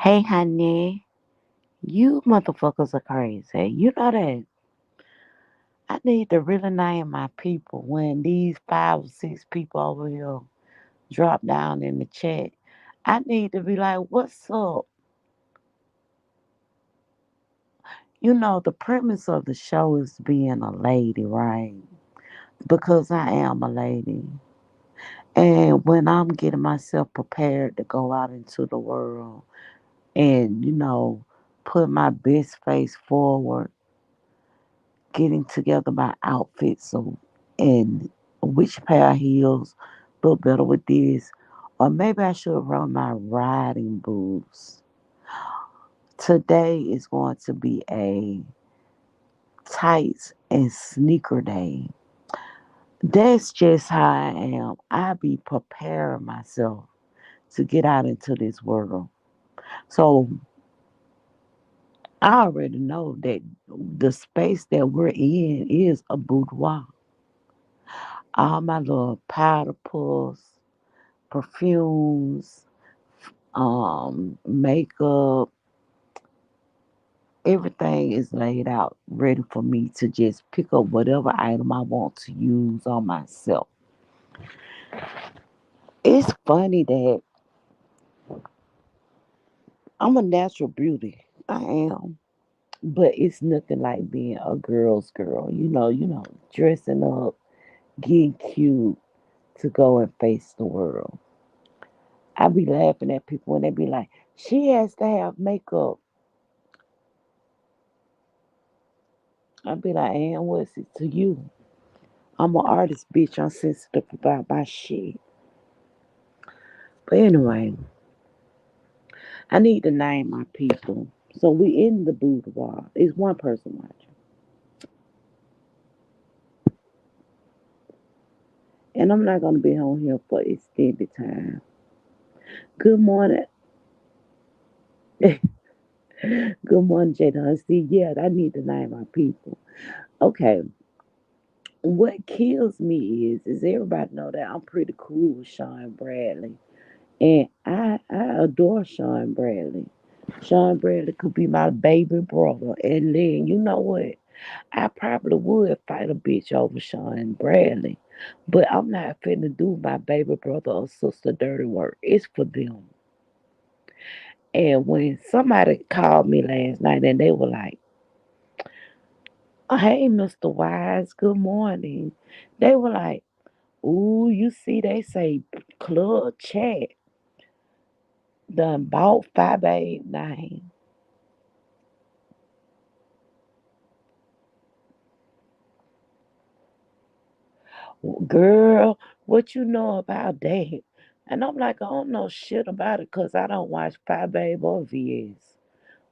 Hey, honey, you motherfuckers are crazy. You know that I need to really name my people when these 5 or 6 people over here drop down in the chat. I need to be like, what's up? You know, the premise of the show is being a lady, right? Because I am a lady. And when I'm getting myself prepared to go out into the world and, put my best face forward, getting together my outfits and which pair of heels look better with this. Or maybe I should run my riding boots. Today is going to be a tights and sneaker day. That's just how I am. I be preparing myself to get out into this world. So I already know that the space that we're in is a boudoir. All my little powder puffs, perfumes, makeup, everything is laid out ready for me to just pick up whatever item I want to use on myself. It's funny that I'm a natural beauty. I am. But it's nothing like being a girl's girl. Dressing up, getting cute to go and face the world. I be laughing at people when they be like, she has to have makeup. I be like, and what's it to you? I'm an artist, bitch. I'm sensitive about my shit. But anyway, I need to name my people. So we in the boudoir. It's one person watching. And I'm not gonna be on here for extended time. Good morning. Good morning, Jada. See, yeah, I need to name my people. Okay. What kills me is everybody know that I'm pretty cool with Sean Bradley. And I adore Sean Bradley. Sean Bradley could be my baby brother. And then, you know what? I probably would fight a bitch over Sean Bradley. But I'm not finna do my baby brother or sister dirty work. It's for them. And when somebody called me last night and they were like, hey, Mr. Wise, good morning. They were like, ooh, you see, they say Club Chat done bought 589. Girl, what you know about that? And I'm like, I don't know shit about it because I don't watch Five Babe or VS.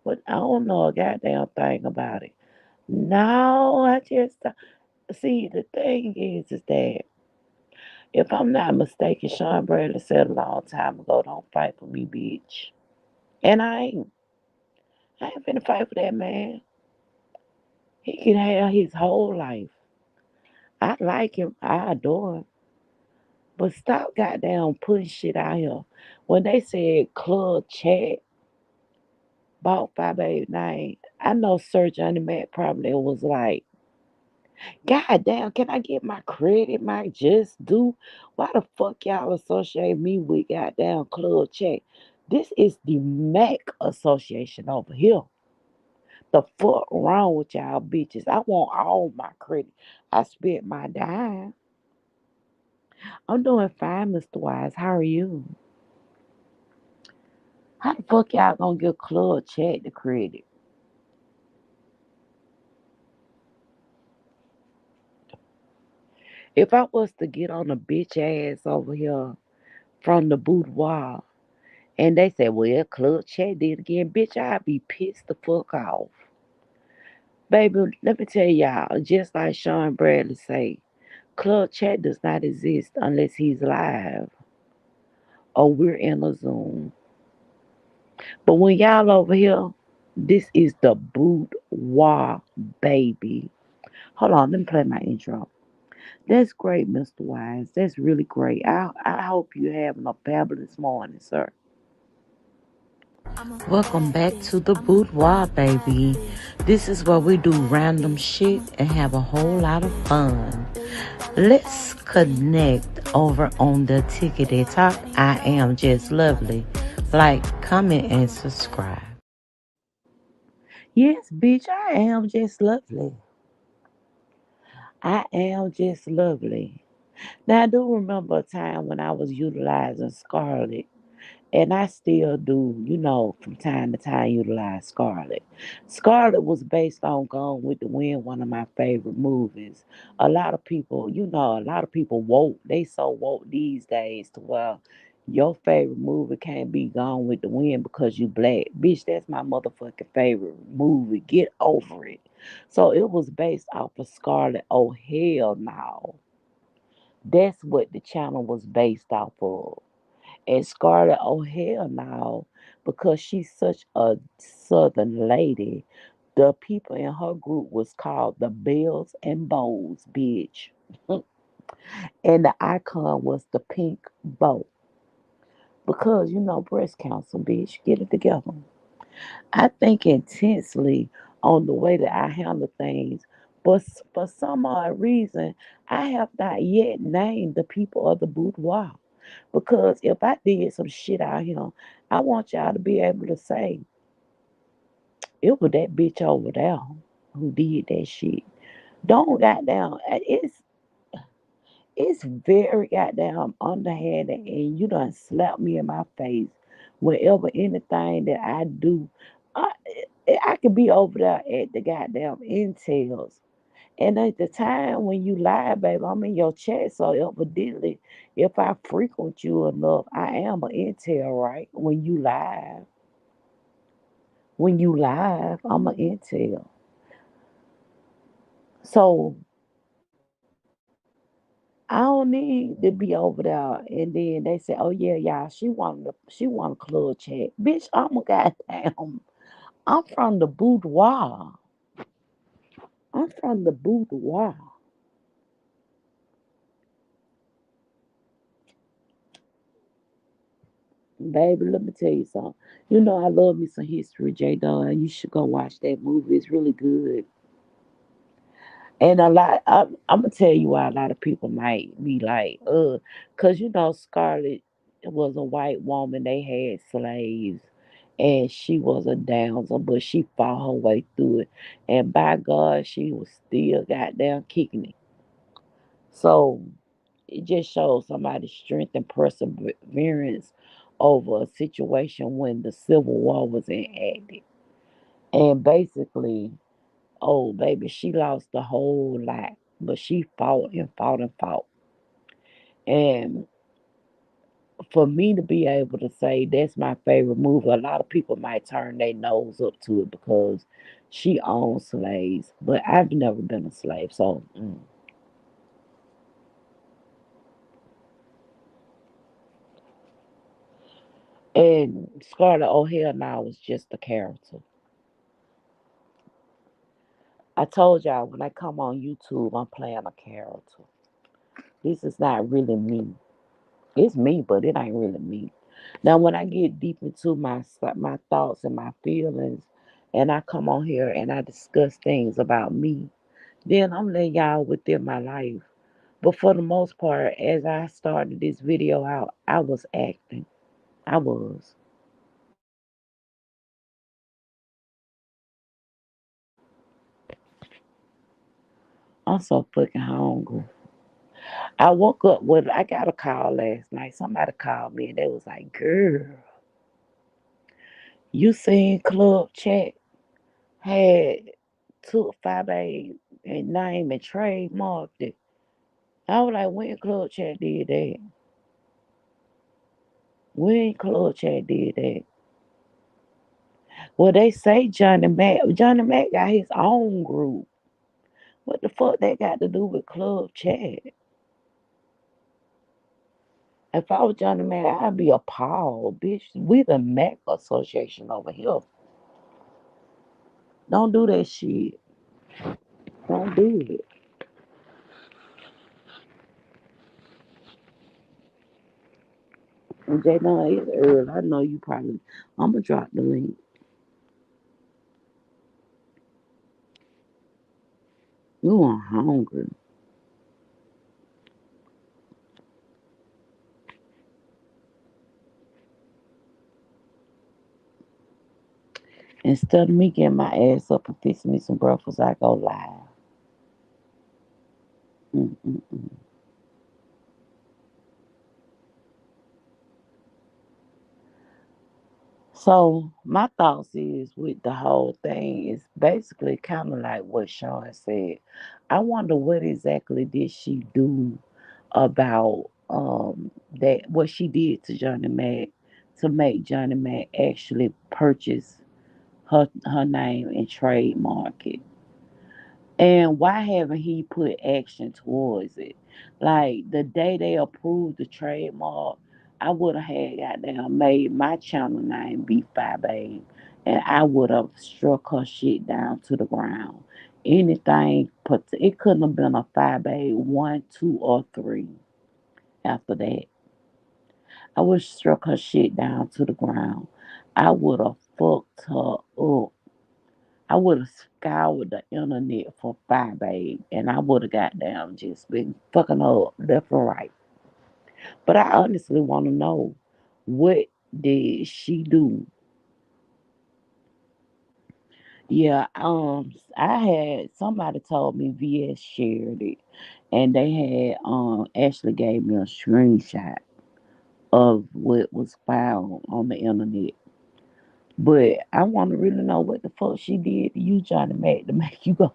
But I don't know a goddamn thing about it. No, I just see the thing is that if I'm not mistaken, Sean Bradley said a long time ago, "Don't fight for me, bitch." And I ain't finna fight for that man. He can have his whole life. I like him. I adore him. But stop goddamn putting shit out here. When they said Club Chat bought 589, I know Sir Johnny Mac probably was like, God damn, can I get my credit, my just due? Why the fuck y'all associate me with goddamn Club Chat? This is the Mac Association over here. The fuck wrong with y'all bitches? I want all my credit. I spent my dime. I'm doing fine, Mr. Wise. How are you? How the fuck y'all gonna give Club Chat the credit? If I was to get on a bitch ass over here from the boudoir and they say, well, Club Chat did again, bitch, I'd be pissed the fuck off. Baby, let me tell y'all, just like Sean Bradley say, Club Chat does not exist unless he's live or we're in a Zoom. But when y'all over here, this is the boudoir, baby. Hold on, let me play my intro. That's great, Mr. Wise. That's really great. I hope you're having a fabulous morning, sir. Welcome back to the boudoir, baby. This is where we do random shit and have a whole lot of fun. Let's connect over on the Tickety Talk. I am just lovely. Like, comment, and subscribe. Yes, bitch, I am just lovely. I am just lovely. Now, I do remember a time when I was utilizing Scarlet. And I still do, from time to time utilize Scarlet. Scarlet was based on Gone with the Wind, one of my favorite movies. A lot of people, a lot of people woke. They so woke these days to where your favorite movie can't be Gone with the Wind because you black. Bitch, that's my motherfucking favorite movie. Get over it. So it was based off of Scarlet. Oh, hell no. That's what the channel was based off of. And Scarlett O'Hara now, because she's such a southern lady, the people in her group was called the Bells and Bows, bitch. And the icon was the pink bow. Because, breast cancer, bitch, get it together. I think intensely on the way that I handle things, but for some odd reason, I have not yet named the people of the boudoir. Because if I did some shit out here, I want y'all to be able to say, it was that bitch over there who did that shit. Don't goddamn, it's very goddamn underhanded and you done slap me in my face whenever anything that I do. I, I could be over there at the goddamn Intels. And at the time when you lie, baby, I'm in your chat. So evidently, if I frequent you enough, I am an intel, right? When you live, I'm an intel. So I don't need to be over there. And then they say, "Oh yeah, y'all, she want a club chat, bitch." I'm a goddamn. I'm from the boudoir. I'm from the boudoir, baby. Let me tell you something. I love me some history, J. Dunn. You should go watch that movie. It's really good. And I'm gonna tell you why a lot of people might be like, cause Scarlett was a white woman. They had slaves, and she was a damsel, but she fought her way through it. And by God, she was still goddamn kicking it. So it just shows somebody's strength and perseverance over a situation when the Civil War was enacted. And basically, oh, baby, she lost the whole lot, but she fought and fought and fought. And for me to be able to say that's my favorite movie, a lot of people might turn their nose up to it because she owned slaves, but I've never been a slave. So, and Scarlett O'Hara now was just a character. I told y'all when I come on YouTube, I'm playing a character. This is not really me. It's me, but it ain't really me. Now, when I get deep into my thoughts and my feelings, and I come on here and I discuss things about me, then I'm letting y'all within my life. But for the most part, as I started this video out, I was acting. I was. I'm so fucking hungry. I woke up with, I got a call last night. Somebody called me and they was like, "Girl, you seen Club Chat had took 5A and name and trademarked it." I was like, when Club Chat did that? When Club Chat did that? Well, they say Johnny Mac got his own group. What the fuck that got to do with Club Chat? If I was Johnny Mac, I'd be appalled, bitch. We the Mac Association over here. Don't do that shit. Don't do it. Jayden, it's early. I know you probably. I'm gonna drop the link. You are hungry. Instead of me getting my ass up and fixing me some breakfast, I go live. Mm-mm. So my thoughts is with the whole thing is basically kind of like what Sean said. I wonder what exactly did she do about that what she did to Johnny Mac to make Johnny Mac actually purchase her name and trademark it. And why haven't he put action towards it? Like the day they approved the trademark, I would have had goddamn made my channel name be Five Babe, and I would have struck her shit down to the ground. Anything, but it couldn't have been a Five Babe one, two, or three. After that, I would have struck her shit down to the ground. I would have fucked her up. I would have scoured the internet for Fire Babe, and I would have got down just been fucking her up left and right. But I honestly want to know, what did she do? Yeah, I had somebody told me VS shared it, and they had actually gave me a screenshot of what was found on the internet. But I want to really know what the fuck she did to you, Johnny Mac, to make you go.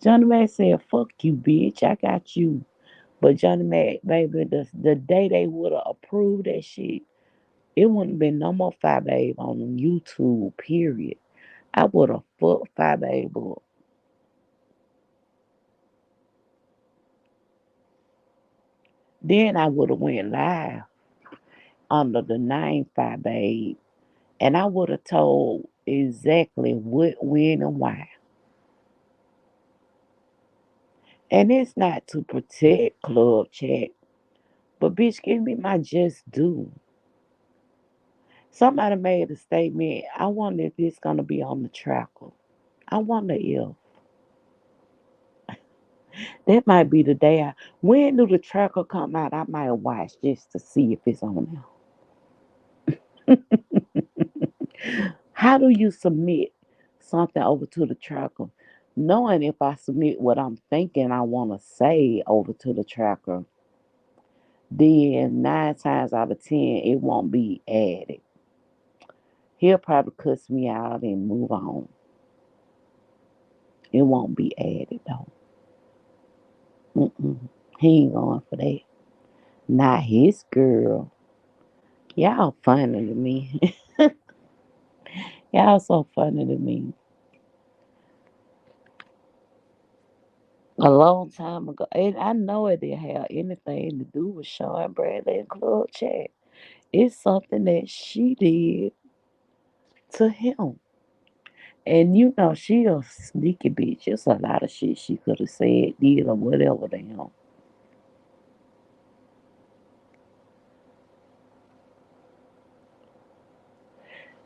Johnny Mac said, "Fuck you, bitch. I got you." But Johnny Mac, baby, the day they would have approved that shit, it wouldn't have been no more Fire Babe on YouTube, period. I would have fucked Fire Babe up. Then I would have went live under the name Fire Babe. And I would have told exactly what, when, and why. And it's not to protect Club Chat, but bitch, give me my just due. Somebody made a statement. I wonder if it's gonna be on the tracker. I wonder if that might be the day. When do the tracker come out? I might watch just to see if it's on there. How do you submit something over to the tracker? Knowing if I submit what I'm thinking I want to say over to the tracker, then 9 times out of 10 it won't be added. He'll probably cuss me out and move on. It won't be added though. Mm-mm. He ain't going for that. Not his girl. Y'all funny to me. Y'all so funny to me. A long time ago, and I know it didn't have anything to do with Sean Bradley and Club Chat. It's something that she did to him. And you know, she a sneaky bitch. It's a lot of shit she could have said, did, or whatever to him.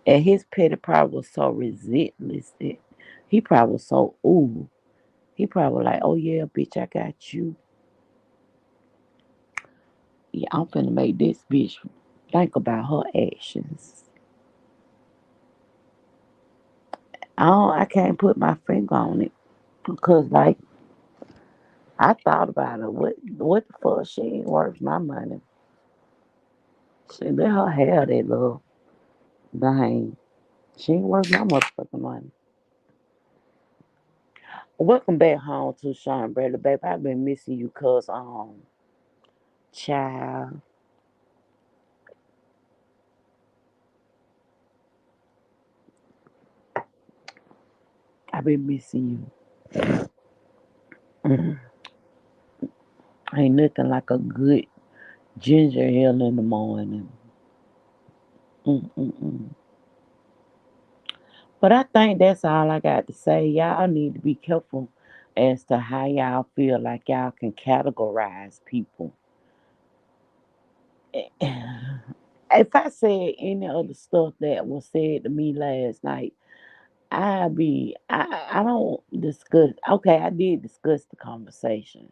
And his petty probably was so relentless that he probably was so, ooh. He probably like, oh yeah, bitch, I got you. Yeah, I'm finna make this bitch think about her actions. I can't put my finger on it because, like, I thought about it. What the fuck? She ain't worth my money. She let her have that little thing. She ain't worth my motherfucking money. Welcome back home to Sean Bradley, baby. I've been missing you, cause child, I've been missing you. Ain't nothing like a good ginger ale in the morning. Mm-mm-mm. But I think that's all I got to say. Y'all need to be careful as to how y'all feel like y'all can categorize people. If I said any of the stuff that was said to me last night, I don't discuss. Okay, I did discuss the conversation.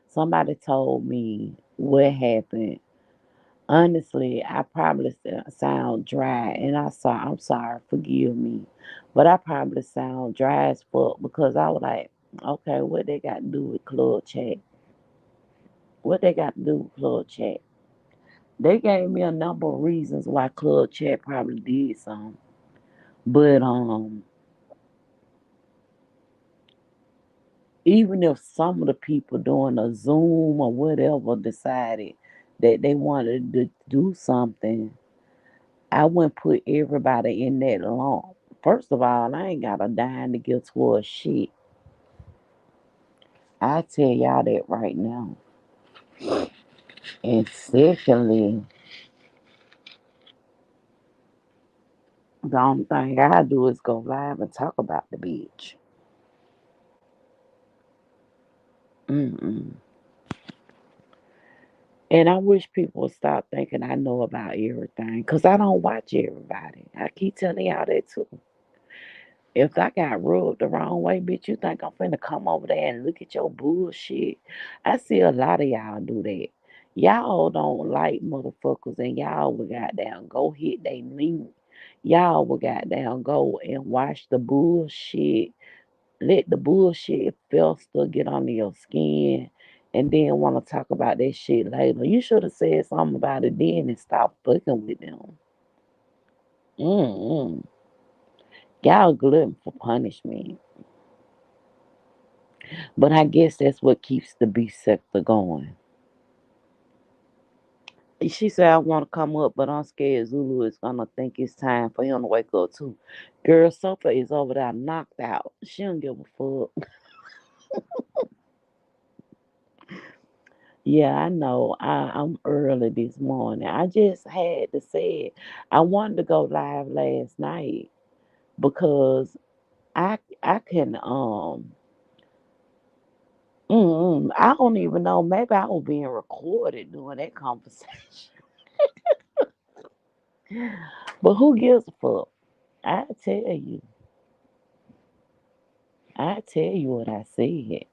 Somebody told me what happened. Honestly, I probably sound dry, and I'm sorry, forgive me, but I probably sound dry as fuck because I was like, okay, what they got to do with club chat? What they got to do with club chat? They gave me a number of reasons why club chat probably did something, but even if some of the people doing a Zoom or whatever decided that they wanted to do something, I wouldn't put everybody in that lump. First of all, I ain't got a dime to give towards shit. I tell y'all that right now. And secondly, the only thing I do is go live and talk about the bitch. Mm-mm. And I wish people would stop thinking I know about everything, because I don't watch everybody. I keep telling y'all that too. If I got rubbed the wrong way, bitch, you think I'm finna come over there and look at your bullshit? I see a lot of y'all do that. Y'all don't like motherfuckers, and y'all will goddamn go hit they link. Y'all will goddamn go and watch the bullshit. Let the bullshit fester get under your skin, and then want to talk about that shit later. You should have said something about it then and stop fucking with them. Mm-mm. Y'all glutton for punishment. But I guess that's what keeps the beef sector going. She said, I want to come up, but I'm scared Zulu is going to think it's time for him to wake up too. Girl, Sofa is over there knocked out. She don't give a fuck. Yeah, I know. I'm early this morning. I just had to say it. I wanted to go live last night because I can I don't even know. Maybe I was being recorded doing that conversation. But who gives a fuck? I tell you, I tell you what I said.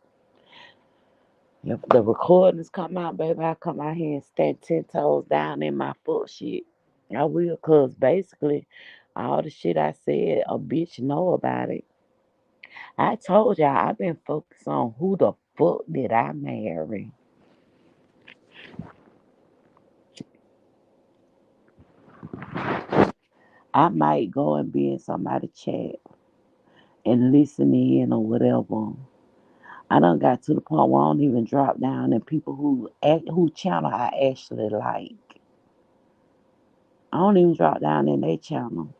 If the recordings come out, baby, I come out here and stand 10 toes down in my fuck shit. I will, cause basically, all the shit I said, a bitch know about it. I told y'all I've been focused on who the fuck did I marry. I might go and be in somebody's chat and listen in or whatever. I done got to the point where I don't even drop down and people who channel I actually like. I don't even drop down in their channel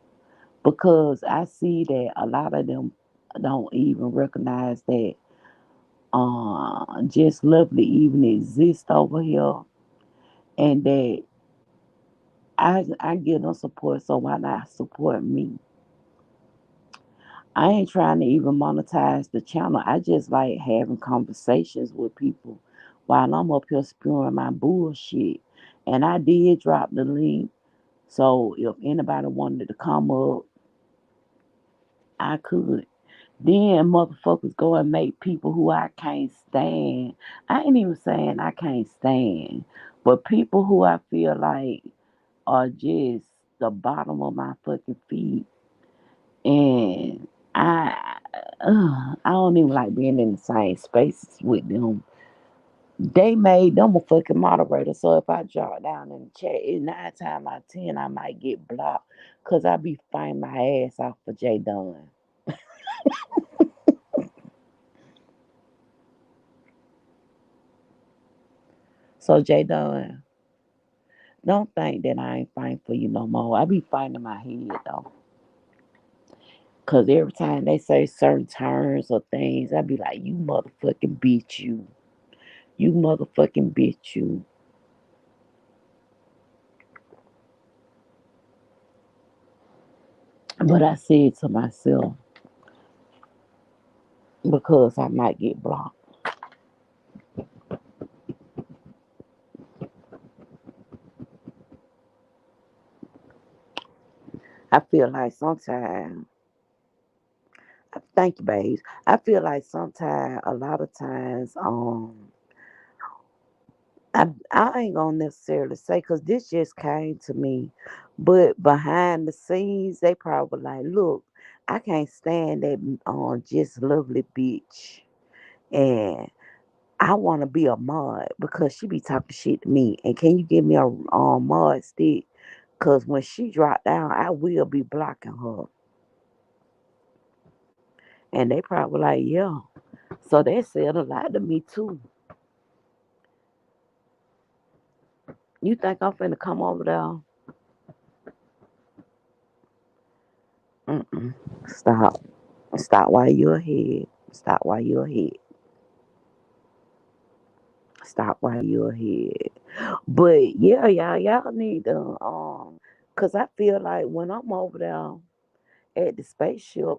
because I see that a lot of them don't even recognize that just lovely even exist over here, and that I give them support, so why not support me? I ain't trying to even monetize the channel. I just like having conversations with people while I'm up here spewing my bullshit. And I did drop the link. So if anybody wanted to come up, I could. Then motherfuckers go and make people who I can't stand. I ain't even saying I can't stand, but people who I feel like are just the bottom of my fucking feet. And I don't even like being in the same spaces with them. They made them a fucking moderator, so if I drop down in the chat, it's 9 times out of 10 I might get blocked, cause I be fighting my ass off for J Dunn. So J Dunn, don't think that I ain't fighting for you no more. I be fighting in my head though, cause every time they say certain terms or things, I be like, you motherfucking bitch, you motherfucking bitch, you. But I said to myself, because I might get blocked. I feel like sometimes, thank you, babes. I feel like sometimes, a lot of times, I ain't gonna necessarily say because this just came to me, but behind the scenes, they probably like, look, I can't stand that just lovely bitch, and I want to be a mod because she be talking shit to me. And can you give me a mod stick? Cause when she drop down, I will be blocking her. And they probably like, yeah. So they said a lot to me too. You think I'm finna come over there? Mm-mm. Stop. Stop while you're ahead. Stop while you're ahead. Stop while you're ahead. But yeah, y'all need to cause I feel like when I'm over there at the spaceship,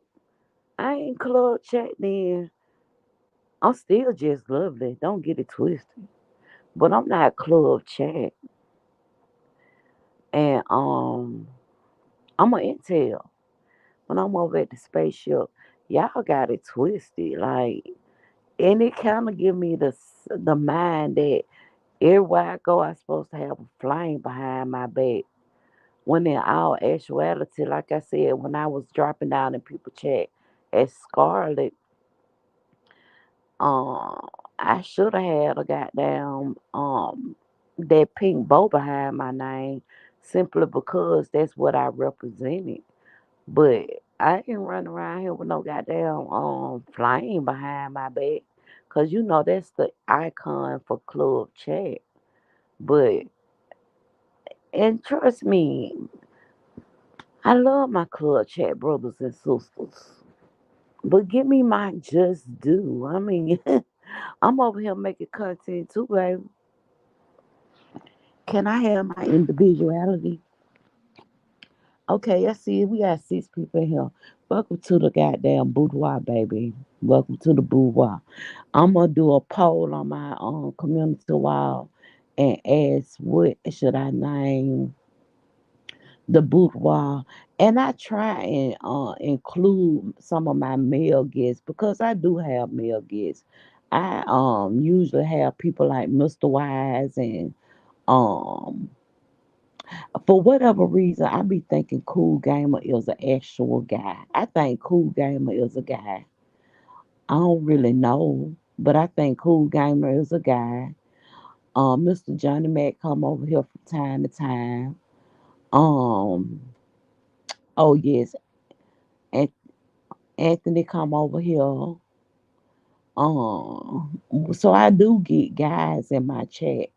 I ain't club chatting in. I'm still just lovely. Don't get it twisted. But I'm not club chat. And I'm a intel. When I'm over at the spaceship, y'all got it twisted. Like, and it kind of give me the mind that everywhere I go, I supposed to have a flame behind my back. When in all actuality, like I said, when I was dropping down in people chat as Scarlet, um, I should have had a goddamn that pink bow behind my name simply because that's what I represented. But I ain't run around here with no goddamn flame behind my back. Cause you know that's the icon for club chat. But and trust me, I love my club chat brothers and sisters. But give me my just due. I mean, I'm over here making content too, baby. Can I have my individuality? Okay, I see we got 6 people in here. Welcome to the goddamn boudoir, baby. Welcome to the boudoir. I'm gonna do a poll on my community wall and ask what should I name the boudoir. And I try and include some of my male guests because I do have male guests. I usually have people like Mr. Wise and um for whatever reason, I be thinking Cool Gamer is an actual guy. I think Cool Gamer is a guy. I don't really know, but I think Cool Gamer is a guy. Mr. Johnny Mac come over here from time to time. Um, oh yes, An- Anthony come over here. So I do get guys in my chat,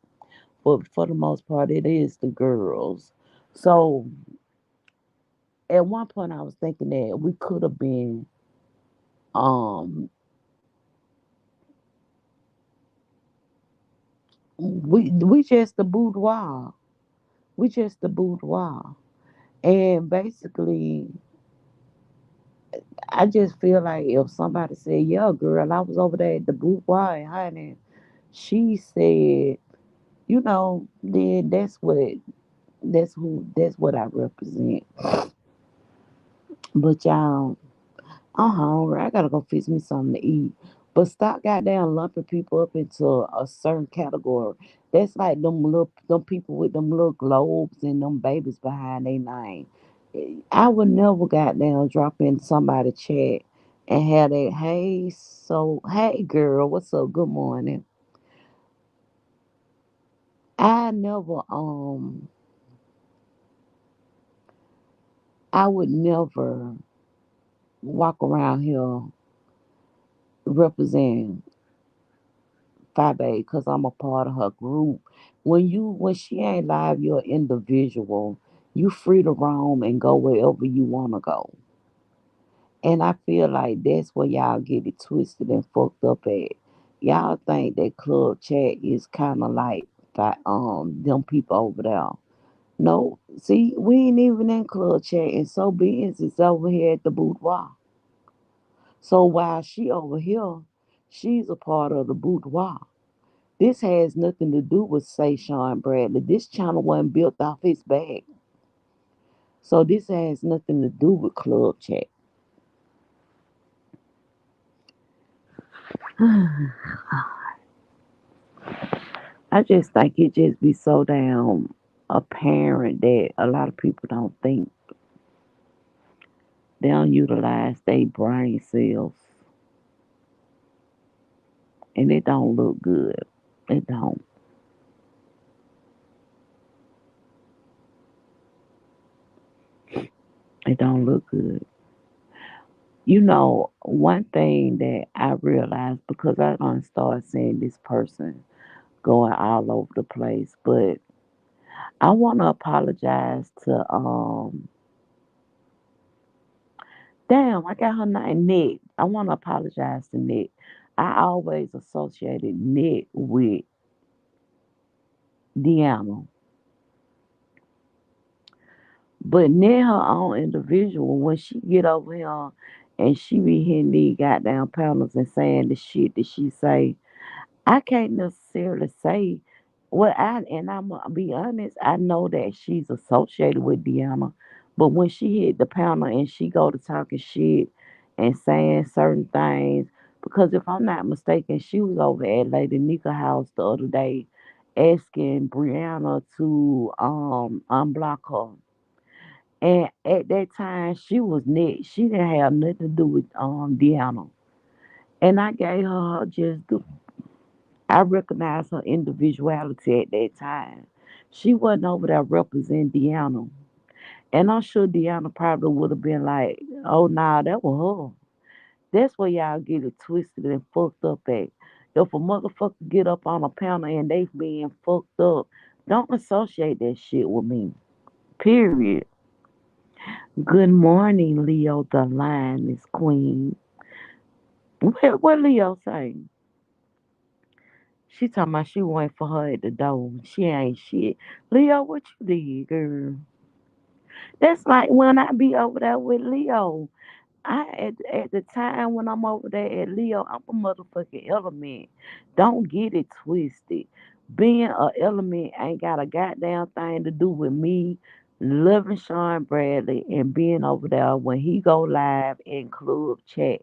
but for the most part, it is the girls. So at one point, I was thinking that we could have been um we just the boudoir. We just the boudoir. And basically, I just feel like if somebody said, "Yeah, girl, I was over there at the boudoir and honey," she said, then that's what I represent. But y'all, I'm hungry. I gotta go fix me something to eat. But stop goddamn lumping people up into a certain category. That's like them people with them little globes and them babies behind their name. I would never goddamn drop in somebody chat and have that, hey girl, what's up? Good morning. I never I would never walk around here representing Five because I'm a part of her group. When she ain't live, you're an individual. You free to roam and go wherever you wanna go. And I feel like that's where y'all get it twisted and fucked up at. Y'all think that club chat is kind of like them people over there. No, see, we ain't even in club chat, and so beings is over here at the boudoir. So while she over here, she's a part of the boudoir. This has nothing to do with say Sean Bradley. This channel wasn't built off his back. So this has nothing to do with club chat. I just think it just be so damn apparent that a lot of people don't think, they don't utilize their brain cells, and it don't look good. It don't. It don't look good. One thing that I realized, because I don't start seeing this person going all over the place, but I want to apologize to damn, I got her name, Nick. I want to apologize to Nick. I always associated Nick with Deanna, but Nick her own individual. When she get over here and she be hitting these goddamn panels and saying the shit that she say, I can't necessarily say what I, and I'm gonna be honest. I know that she's associated with Deanna, but when she hit the panel and she go to talking shit and saying certain things, because if I'm not mistaken, she was over at Lady Nika house the other day, asking Brianna to unblock her. And at that time, she was next. She didn't have nothing to do with Deanna. And I gave her just the, I recognized her individuality at that time. She wasn't over there representing Deanna. And I'm sure Deanna probably would have been like, oh, nah, that was her. That's where y'all get it twisted and fucked up at. If a motherfucker get up on a panel and they being fucked up, don't associate that shit with me. Period. Good morning, Leo the Lioness Queen. What Leo saying? She talking about she went for her at the door. She ain't shit. Leo, what you did, girl? That's like when I be over there with Leo. At the time when I'm over there at Leo, I'm a motherfucking element. Don't get it twisted. Being a element ain't got a goddamn thing to do with me loving Sean Bradley and being over there when he go live in club chat.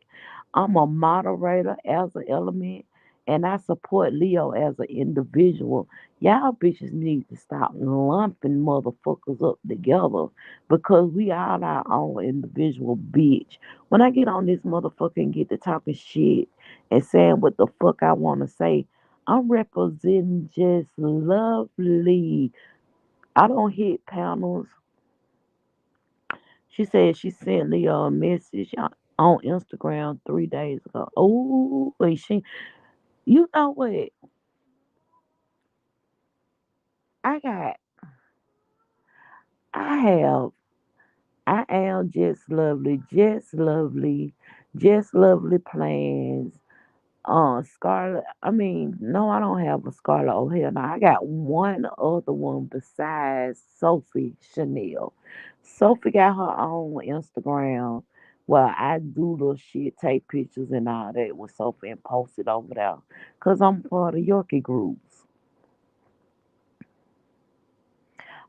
I'm a moderator as an element, and I support Leo as an individual. Y'all bitches need to stop lumping motherfuckers up together because we all our own individual bitch. When I get on this motherfucker and get to talking shit and saying what the fuck I want to say, I'm representing just lovely. I don't hit panels. She said she sent Leo a message on Instagram 3 days ago. Oh, wait, you know what? I got, I have, I am just lovely plans. Scarlett. I mean, no, I don't have a Scarlett O'Hara. Now I got one other one besides Sophie Chanel. Sophie got her own Instagram. Well, I do little shit, take pictures and all that with Sophie and post it over there. Cause I'm part of Yorkie groups.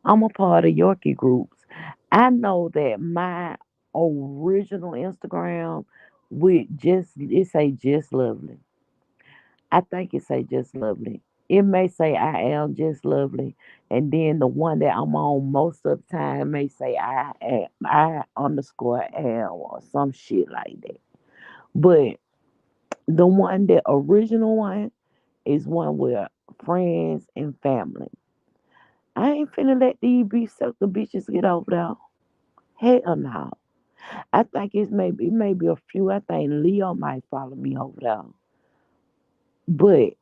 I'm a part of Yorkie groups. I know that my original Instagram with just it say just lovely. I think it say just lovely. It may say I am just lovely, and then the one that I'm on most of the time may say I underscore am or some shit like that. But the one, the original one, is one with friends and family. I ain't finna let these beef sucker bitches get over there. Hell no. I think it may be a few. I think Leo might follow me over there. But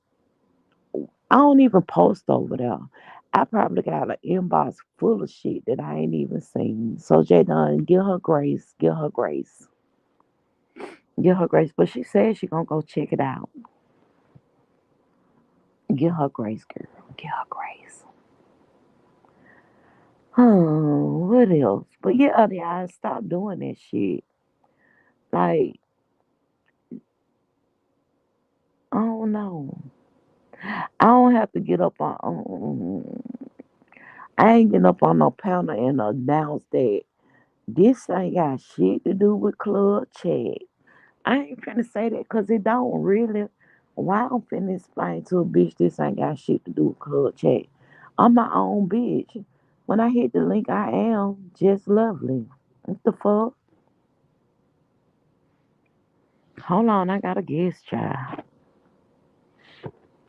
I don't even post over there. I probably got an inbox full of shit that I ain't even seen. So J Dunn, give her grace, give her grace, give her grace. But she said she gonna go check it out. Give her grace, girl. Give her grace. Oh, what else? But yeah, I stop doing that shit. Like, I don't know. I don't have to get up on. I ain't getting up on no panel and announce that. This ain't got shit to do with Club Chat. I ain't finna say that because it don't really. Why I'm finna explain to a bitch this ain't got shit to do with Club Chat. I'm my own bitch. When I hit the link, I am just lovely. What the fuck? Hold on, I got a guest child.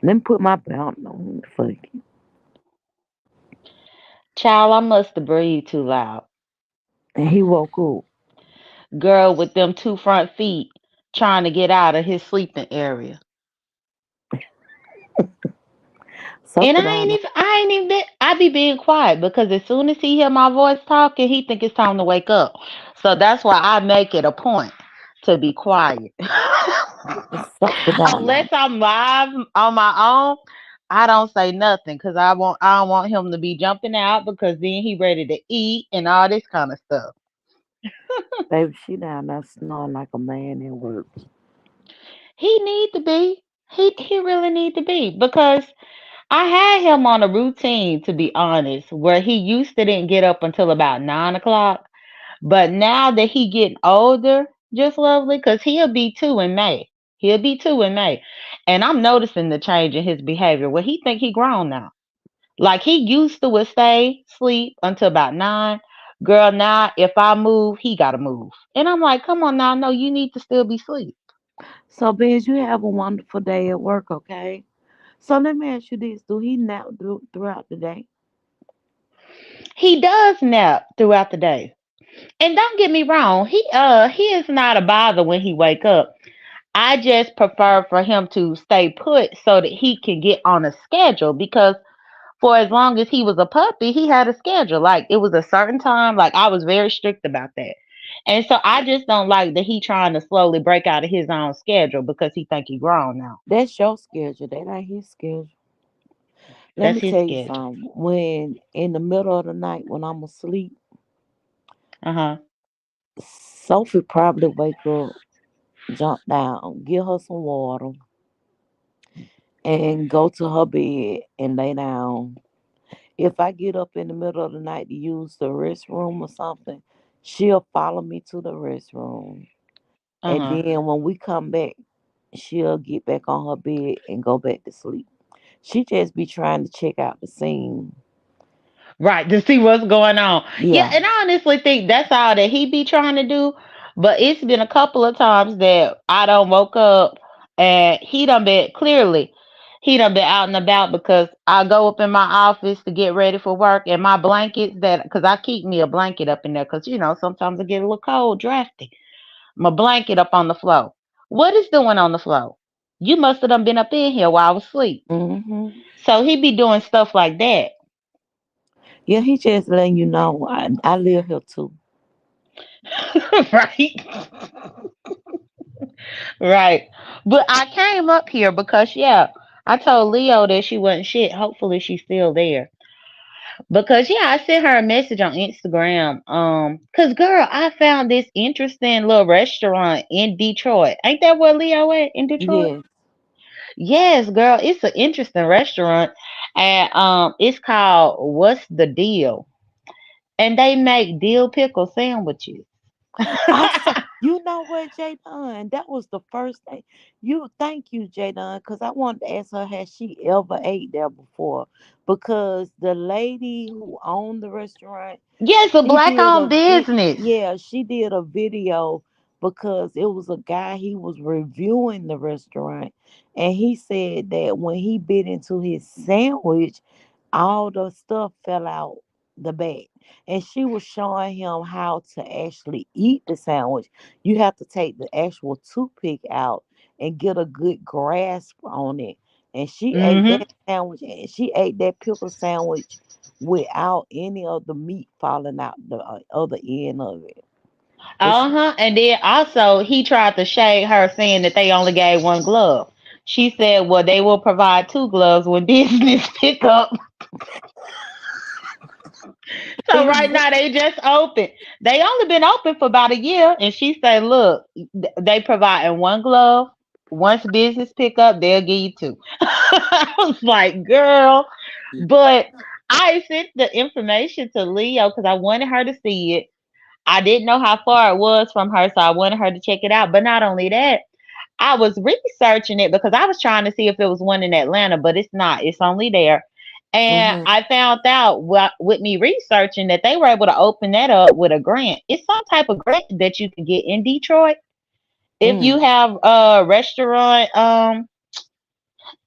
Let me put my belt on. Fuck it. Child, I must have breathed too loud. And he woke up. Girl with them two front feet trying to get out of his sleeping area. Suck And it on. I ain't even been, I be being quiet because as soon as he hear my voice talking, he think it's time to wake up. So that's why I make it a point to be quiet. Suck it Unless on. I'm live on my own, I don't say nothing because I don't want him to be jumping out because then he ready to eat and all this kind of stuff. Baby, she down there snoring like a man at work. He need to be. He really need to be because I had him on a routine, to be honest, where he used to didn't get up until about 9 o'clock. But now that he getting older, just lovely, because he'll be 2 in May. He'll be 2 in May. And I'm noticing the change in his behavior where he think he grown now. Like he used to would stay sleep until about 9. Girl, now if I move, he gotta move. And I'm like, come on now, no, you need to still be asleep. So, Biz, you have a wonderful day at work, okay? So let me ask you this: do he nap throughout the day? He does nap throughout the day. And don't get me wrong, he is not a bother when he wake up. I just prefer for him to stay put so that he can get on a schedule because for as long as he was a puppy, he had a schedule. Like it was a certain time. Like I was very strict about that. And so I just don't like that he trying to slowly break out of his own schedule because he think he grown now. That's your schedule. That ain't his schedule. Let That's me his tell you schedule. something. When in the middle of the night, when I'm asleep, Uh-huh. Sophie probably wake up, jump down, give her some water, and go to her bed and lay down. If I get up in the middle of the night to use the restroom or something, she'll follow me to the restroom. And Uh-huh. then when we come back, she'll get back on her bed and go back to sleep. She just be trying to check out the scene. Right, to see what's going on. Yeah, Yeah, and I honestly think that's all that he be trying to do. But it's been a couple of times that I done woke up and he done been clearly he done been out and about because I go up in my office to get ready for work and my blankets that because I keep me a blanket up in there because sometimes I get a little cold, drafty. My blanket up on the floor. What is doing on the floor? You must have done been up in here while I was asleep. hmm So he be doing stuff like that. yeah. He just letting you know I live here too. Right? Right. But I came up here because yeah, I told Leo that she wasn't shit. Hopefully she's still there. Because yeah, I sent her a message on Instagram. Cause girl, I found this interesting little restaurant in Detroit. Ain't that where Leo at in Detroit? Yes. Yes, girl, it's an interesting restaurant. And it's called What's the Deal? And they make dill pickle sandwiches. I saw. You know what, Jadon? That was the first thing. You thank you, Jadon, because I wanted to ask her has she ever ate there before? Because the lady who owned the restaurant, Yes, a she black did owned business. yeah, she did a video because it was a guy he was reviewing the restaurant, and he said that when he bit into his sandwich, all the stuff fell out the bag. And she was showing him how to actually eat the sandwich. You have to take the actual toothpick out and get a good grasp on it. And she ate Mm-hmm. that sandwich, and she ate that pickle sandwich without any of the meat falling out the other end of it. But she, Uh-huh. And then also he tried to shade her saying that they only gave one glove. She said, well, they will provide two gloves when business pick up. So right exactly. now they just open. They only been open for about a year. And she said, look, they providing one glove. Once business pick up, they'll give you two. I was like, girl. But I sent the information to Leo because I wanted her to see it. I didn't know how far it was from her, so I wanted her to check it out. But not only that, I was researching it because I was trying to see if it was one in Atlanta, but it's not. It's only there. And Mm-hmm. I found out with me researching that they were able to open that up with a grant. It's some type of grant that you can get in Detroit if you Mm. have a restaurant.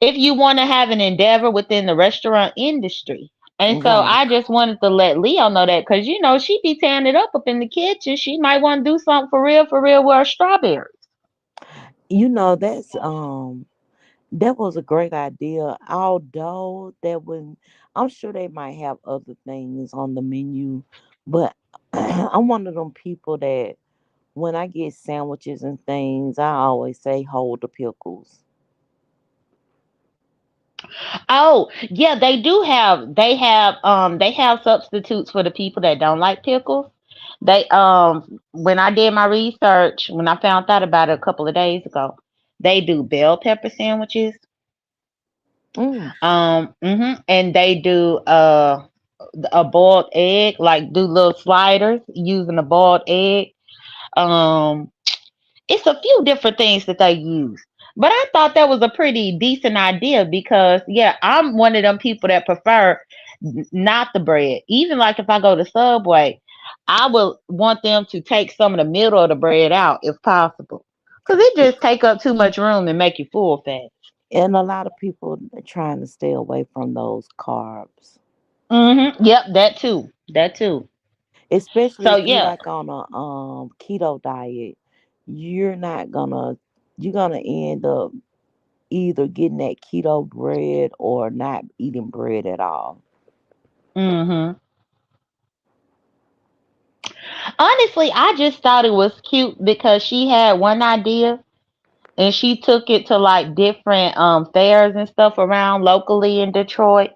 If you want to have an endeavor within the restaurant industry. And so Right. I just wanted to let Leo know that because she be tearing it up in the kitchen. She might want to do something for real with her strawberries. That was a great idea. Although that would, I'm sure they might have other things on the menu, but I'm one of them people that when I get sandwiches and things, I always say hold the pickles. Oh, yeah, they have substitutes for the people that don't like pickles. They when I did my research, when I found out about it a couple of days ago, they do bell pepper sandwiches. Mm. And they do a boiled egg, like do little sliders using a boiled egg. Um it's a few different things that they use. But I thought that was a pretty decent idea because yeah, I'm one of them people that prefer not the bread. Even like if I go to Subway, I will want them to take some of the middle of the bread out if possible. Cause it just take up too much room and make you full fat. And a lot of people are trying to stay away from those carbs, Yep, that too. That too. especially So if you yeah. like on a keto diet. You're not gonna you're gonna end up either getting that keto bread or not eating bread at all. hmm Honestly, I just thought it was cute because she had one idea and she took it to like different fairs and stuff around locally in Detroit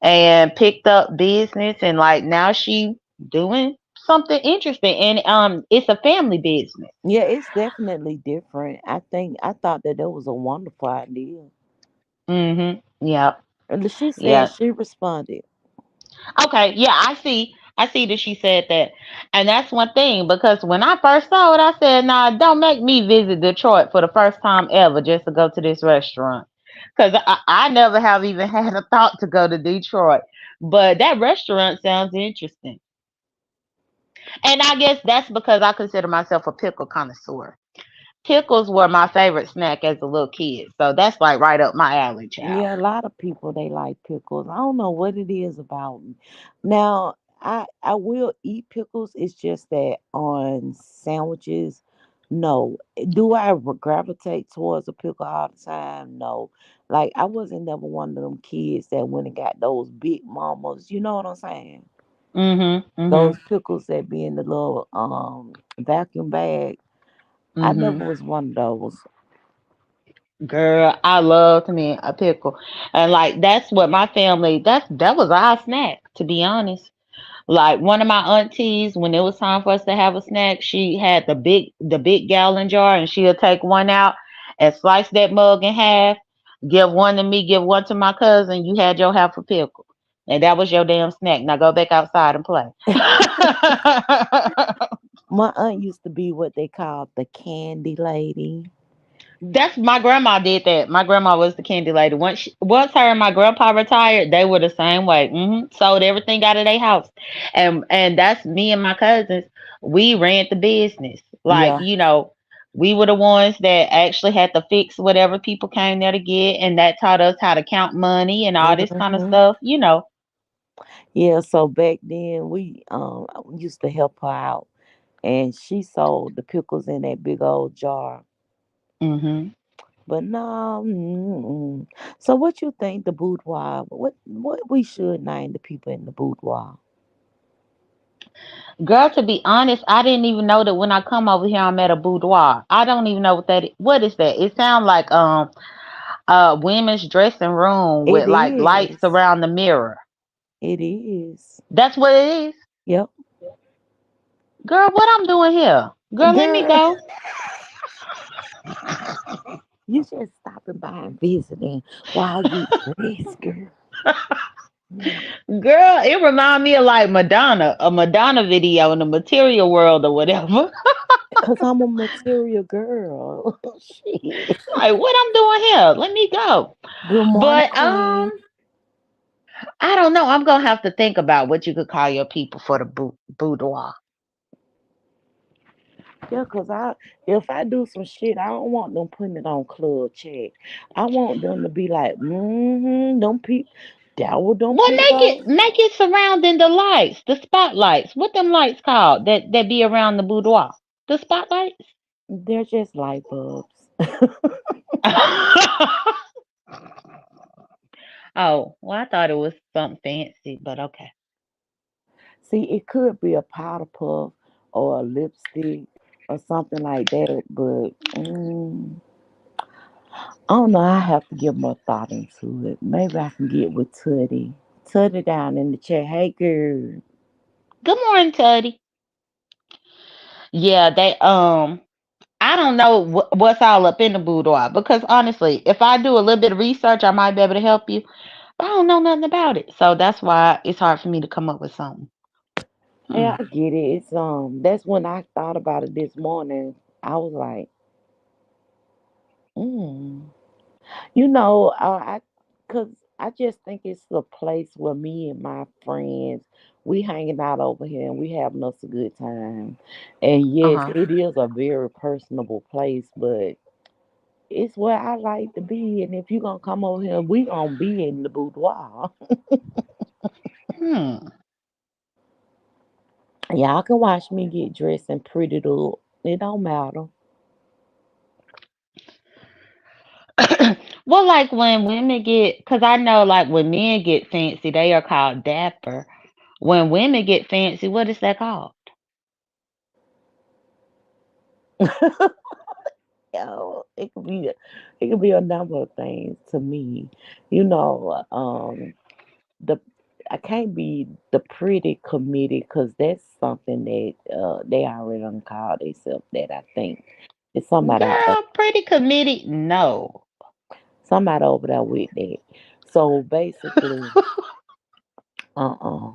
and picked up business and like now she doing something interesting and it's a family business. Yeah, it's definitely different. I thought that was a wonderful idea. Yeah. And she said Yeah. she responded. Okay, yeah, I see. I see that she said that. And that's one thing because when I first saw it, I said, nah, don't make me visit Detroit for the first time ever just to go to this restaurant. Because I never have even had a thought to go to Detroit. But that restaurant sounds interesting. And I guess that's because I consider myself a pickle connoisseur. Pickles were my favorite snack as a little kid. So that's like right up my alley, child. Yeah, a lot of people they like pickles. I don't know what it is about 'em. Now, I will eat pickles. It's just that on sandwiches, no. Do I gravitate towards a pickle all the time? No. Like I wasn't never one of them kids that went and got those big mamas. You know what I'm saying? Mm-hmm. Those pickles that be in the little vacuum bag. I never Mm-hmm. was one of those. Girl, I loved me a pickle. And like that's what my family that was our snack, to be honest. Like one of my aunties, when it was time for us to have a snack, she had the big gallon jar and she'll take one out and slice that mug in half, give one to me, give one to my cousin, you had your half a pickle. And that was your damn snack. Now go back outside and play. My aunt used to be what they called the candy lady. That's my grandma did that. My grandma was the candy lady. Once her and my grandpa retired, they were the same way. Sold everything out of their house, and that's me and my cousins. We ran the business. Like Yeah. we were the ones that actually had to fix whatever people came there to get, and that taught us how to count money and all this kind of Hmm. stuff. Yeah, so back then we used to help her out and she sold the pickles in that big old jar. hmm But no, so what you think the boudoir? What we should name the people in the boudoir? Girl, to be honest, I didn't even know that when I come over here, I'm at a boudoir. I don't even know what is that. It sounds like women's dressing room It with like lights is. around the mirror. It is. That's what it is. Yep. Girl, what I'm doing here? Girl, let me Girl, go. you just stopping by and visiting while you dress, girl. Mm. Girl, it remind me of like Madonna, a Madonna video in the material world or whatever. Cause I'm a material girl. Shit. Like, what I'm doing here? Let me go. Good morning, But Queen. I don't know. I'm gonna have to think about what you could call your people for the boudoir. Yeah, cause if I do some shit, I don't want them putting it on club check. I want them to be like, them people, that what them Well, people go. make it surrounding the lights, the spotlights. What them lights called that be around the boudoir? The spotlights. They're just light bulbs. Oh, well, I thought it was something fancy, but okay. See, it could be a powder puff or a lipstick or something like that, but I don't know. I have to give more thought into it. Maybe I can get with Tootie. Tootie down in the chat. Hey, girl. Good morning, Teddy. Yeah, they I don't know what's all up in the boudoir because honestly, if I do a little bit of research, I might be able to help you. But I don't know nothing about it, so that's why it's hard for me to come up with something. Hmm. Yeah, I get it. It's that's when I thought about it this morning. I was like, mm. Cause I just think it's a place where me and my friends we hanging out over here and we having us a good time. And Uh yes, huh. it is a very personable place, but it's where I like to be. And if you gonna come over here, we gonna be in the boudoir. Hmm. Y'all can watch me get dressed and prettied up. It don't matter. Well, like when women get, because I know like when men get fancy, they are called dapper. When women get fancy, what is that called? It could be a number of things to me. You know, the I can't be the pretty committee because that's something that they already done called themselves that I think. It's Girl, pretty committee? No. somebody over there with that. So basically, uh-uh.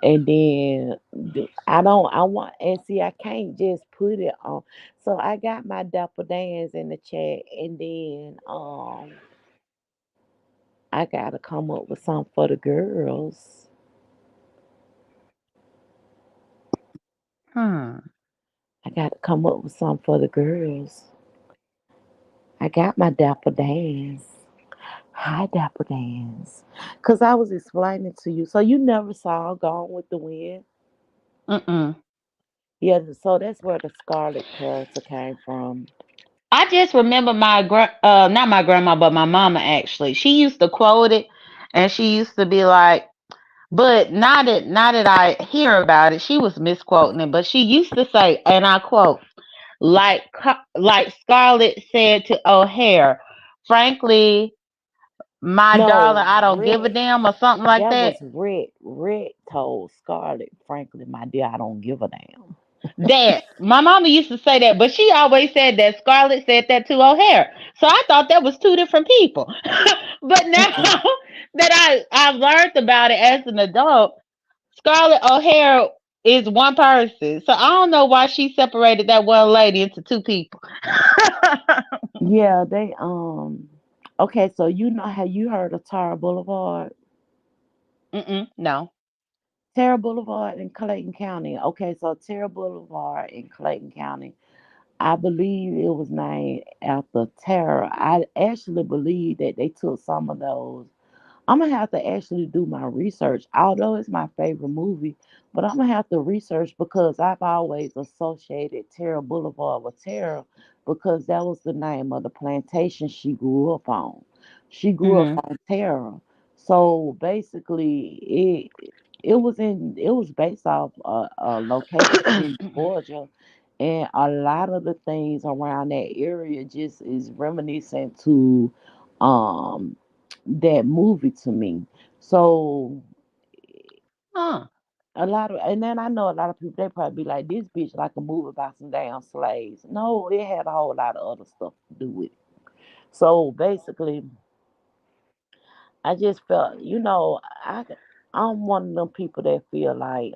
And then I want and see I can't just put it on. So I got my Dapper Dance in the chat and then I gotta come up with something for the girls. Hmm. I gotta come up with something for the girls. I got my Dapper Dance. Hi Dapper Dance. Cause I was explaining to you. So you never saw Gone with the Wind? Mm-mm. Yeah, so that's where the Scarlet character came from. I just remember not my grandma, but my mama actually. She used to quote it, and she used to be like, but now that I hear about it, she was misquoting it. But she used to say, and I quote, like Scarlett said to O'Hare, frankly, my darling, No, I don't give a Red. damn, or something like That that. was Red. Red told Scarlet, frankly, my dear, I don't give a damn. That my mama used to say that, but she always said that Scarlett said that to O'Hare. So I thought that was two different people. But now Mm-mm. that I've learned about it as an adult, Scarlett O'Hare is one person. So I don't know why she separated that one lady into two people. Yeah, they okay, so you know how you heard of Tara Boulevard? Mm-mm, no. Tara Boulevard in Clayton County. Okay, so Tara Boulevard in Clayton County. I believe it was named after Tara. I actually believe that they took some of those. I'm gonna have to actually do my research. Although it's my favorite movie, but I'm gonna have to research because I've always associated Tara Boulevard with Tara because that was the name of the plantation she grew up on. She grew up Mm-hmm. on Tara. So basically it was based off a location in Georgia and a lot of the things around that area just is reminiscent to um that movie to me. So Huh. and then I know a lot of people they probably be like, this bitch like a movie about some damn slaves. No, it had a whole lot of other stuff to do with it. So basically, I just felt, I'm one of them people that feel like,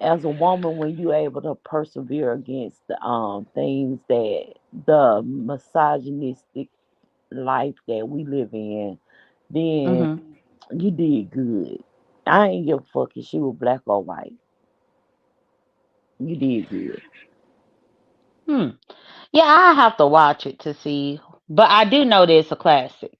as a woman, when you're able to persevere against the things that the misogynistic life that we live in, then Mhm. you did good. I ain't give a fuck if she was black or white. You did good. Hmm. Yeah, I have to watch it to see. But I do know that it's a classic.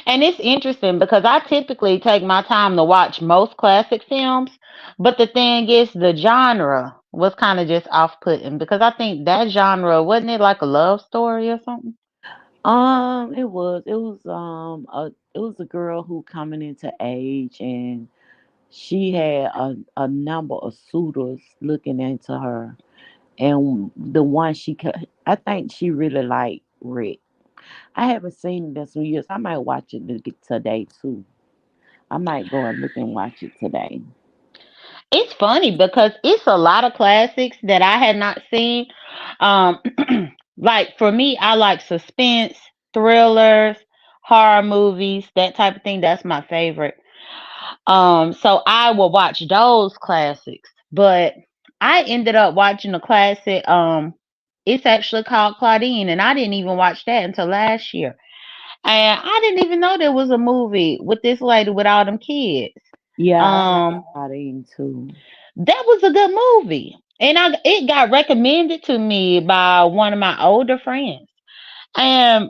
And it's interesting because I typically take my time to watch most classic films. But the thing is, the genre was kind of just off putting because I think that genre, wasn't it like a love story or something? It was a girl who coming into age, and she had a number of suitors looking into her, and the one I think she really liked Rick. I haven't seen it in some years. I might watch it today too. I might go and look and watch it today. It's funny because it's a lot of classics that I had not seen. Um, like for me, I like suspense, thrillers, horror movies, that type of thing. That's my favorite. So I will watch those classics. But I ended up watching a classic. It's actually called Claudine, and I didn't even watch that until last year. And I didn't even know there was a movie with this lady with all them kids. Yeah, I like Um, Claudine too. that was a good movie. And it got recommended to me by one of my older friends. And,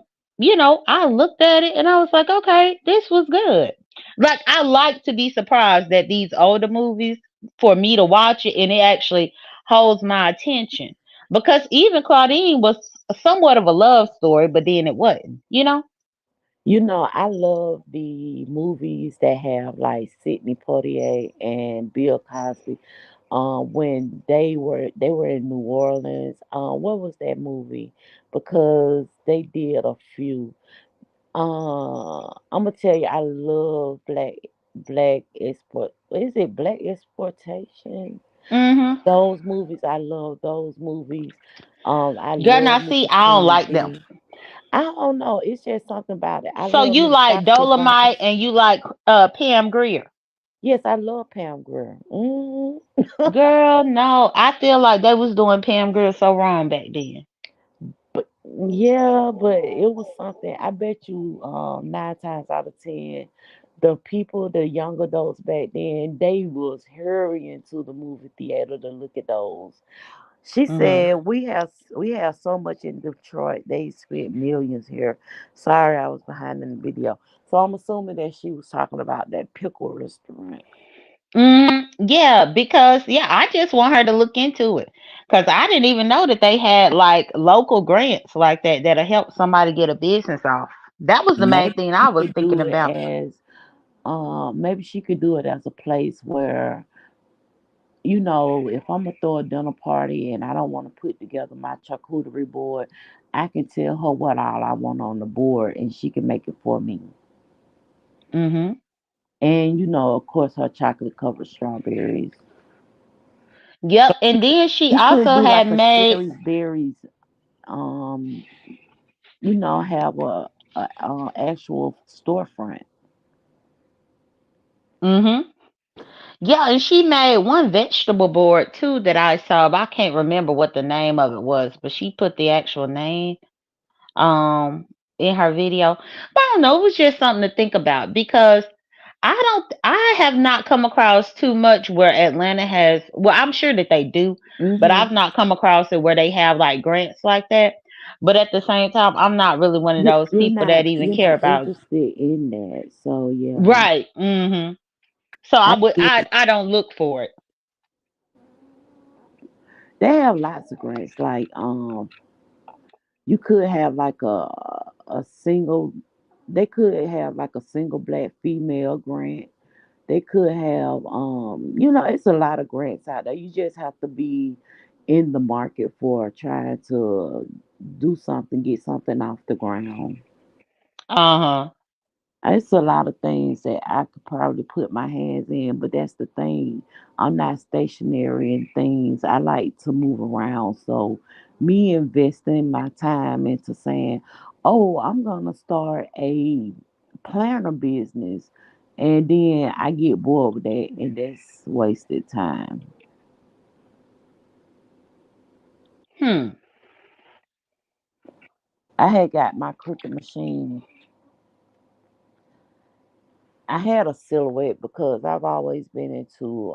I looked at it and I was like, okay, this was good. Like, I like to be surprised that these older movies, for me to watch it and it actually holds my attention. Because even Claudine was somewhat of a love story, but then it wasn't. I love the movies that have like Sidney Poitier and Bill Cosby. When they were in New Orleans. What was that movie? Because they did a few. I'm gonna tell you, I love black export. Is it black exploitation? Mm-hmm. Those movies, I love those movies. I Girl, now love see, Mrs. I don't like them. Twenty. I don't know. It's just something about it. I So love you Miss like Chocolate Brown. Dolomite and you like Pam Grier. Yes, I love Pam Grier. Girl, no. I feel like they was doing Pam Grier so wrong back then. But yeah, but it was something. I bet you 9 times out of 10, the people, the young adults back then, they was hurrying to the movie theater to look at those. She Hmm. said, "We have so much in Detroit. They spent millions here." Sorry, I was behind in the video, so I'm assuming that she was talking about that pickle restaurant. Yeah, because I just want her to look into it. Cause I didn't even know that they had like local grants like that that'll help somebody get a business off. That was the main Maybe thing she I was could thinking do it about. as maybe she could do it as a place where, if I'm gonna throw a dinner party and I don't want to put together my charcuterie board, I can tell her what all I want on the board and she can make it for me. Hmm. And of course, her chocolate covered strawberries. Yep. And then she You could also do had like a made. Sherry's Berries, um, have a actual storefront. Hmm. Yeah, and she made one vegetable board too that I saw, but I can't remember what the name of it was, but she put the actual name um in her video. But I don't know, it was just something to think about because I have not come across too much where Atlanta has, well, I'm sure that they do, but Hmm I've not come across it where they have like grants like that. But at the same time, I'm not really one of You, those you're people that not even you're care not about. interested in that, so yeah, Right. Mhm. So I I would get it. I don't look for it. They have lots of grants. Like you could have like a single. They could have like a single black female grant. They could have it's a lot of grants out there. You just have to be in the market for trying to do something, get something off the ground. Uh-huh. It's a lot of things that I could probably put my hands in, but that's the thing. I'm not stationary in things. I like to move around. So, me investing my time into saying, "Oh, I'm gonna start a planner business, and then I get bored with that, and that's wasted time. Hmm. I had got my Cricut machine. I had a silhouette because I've always been into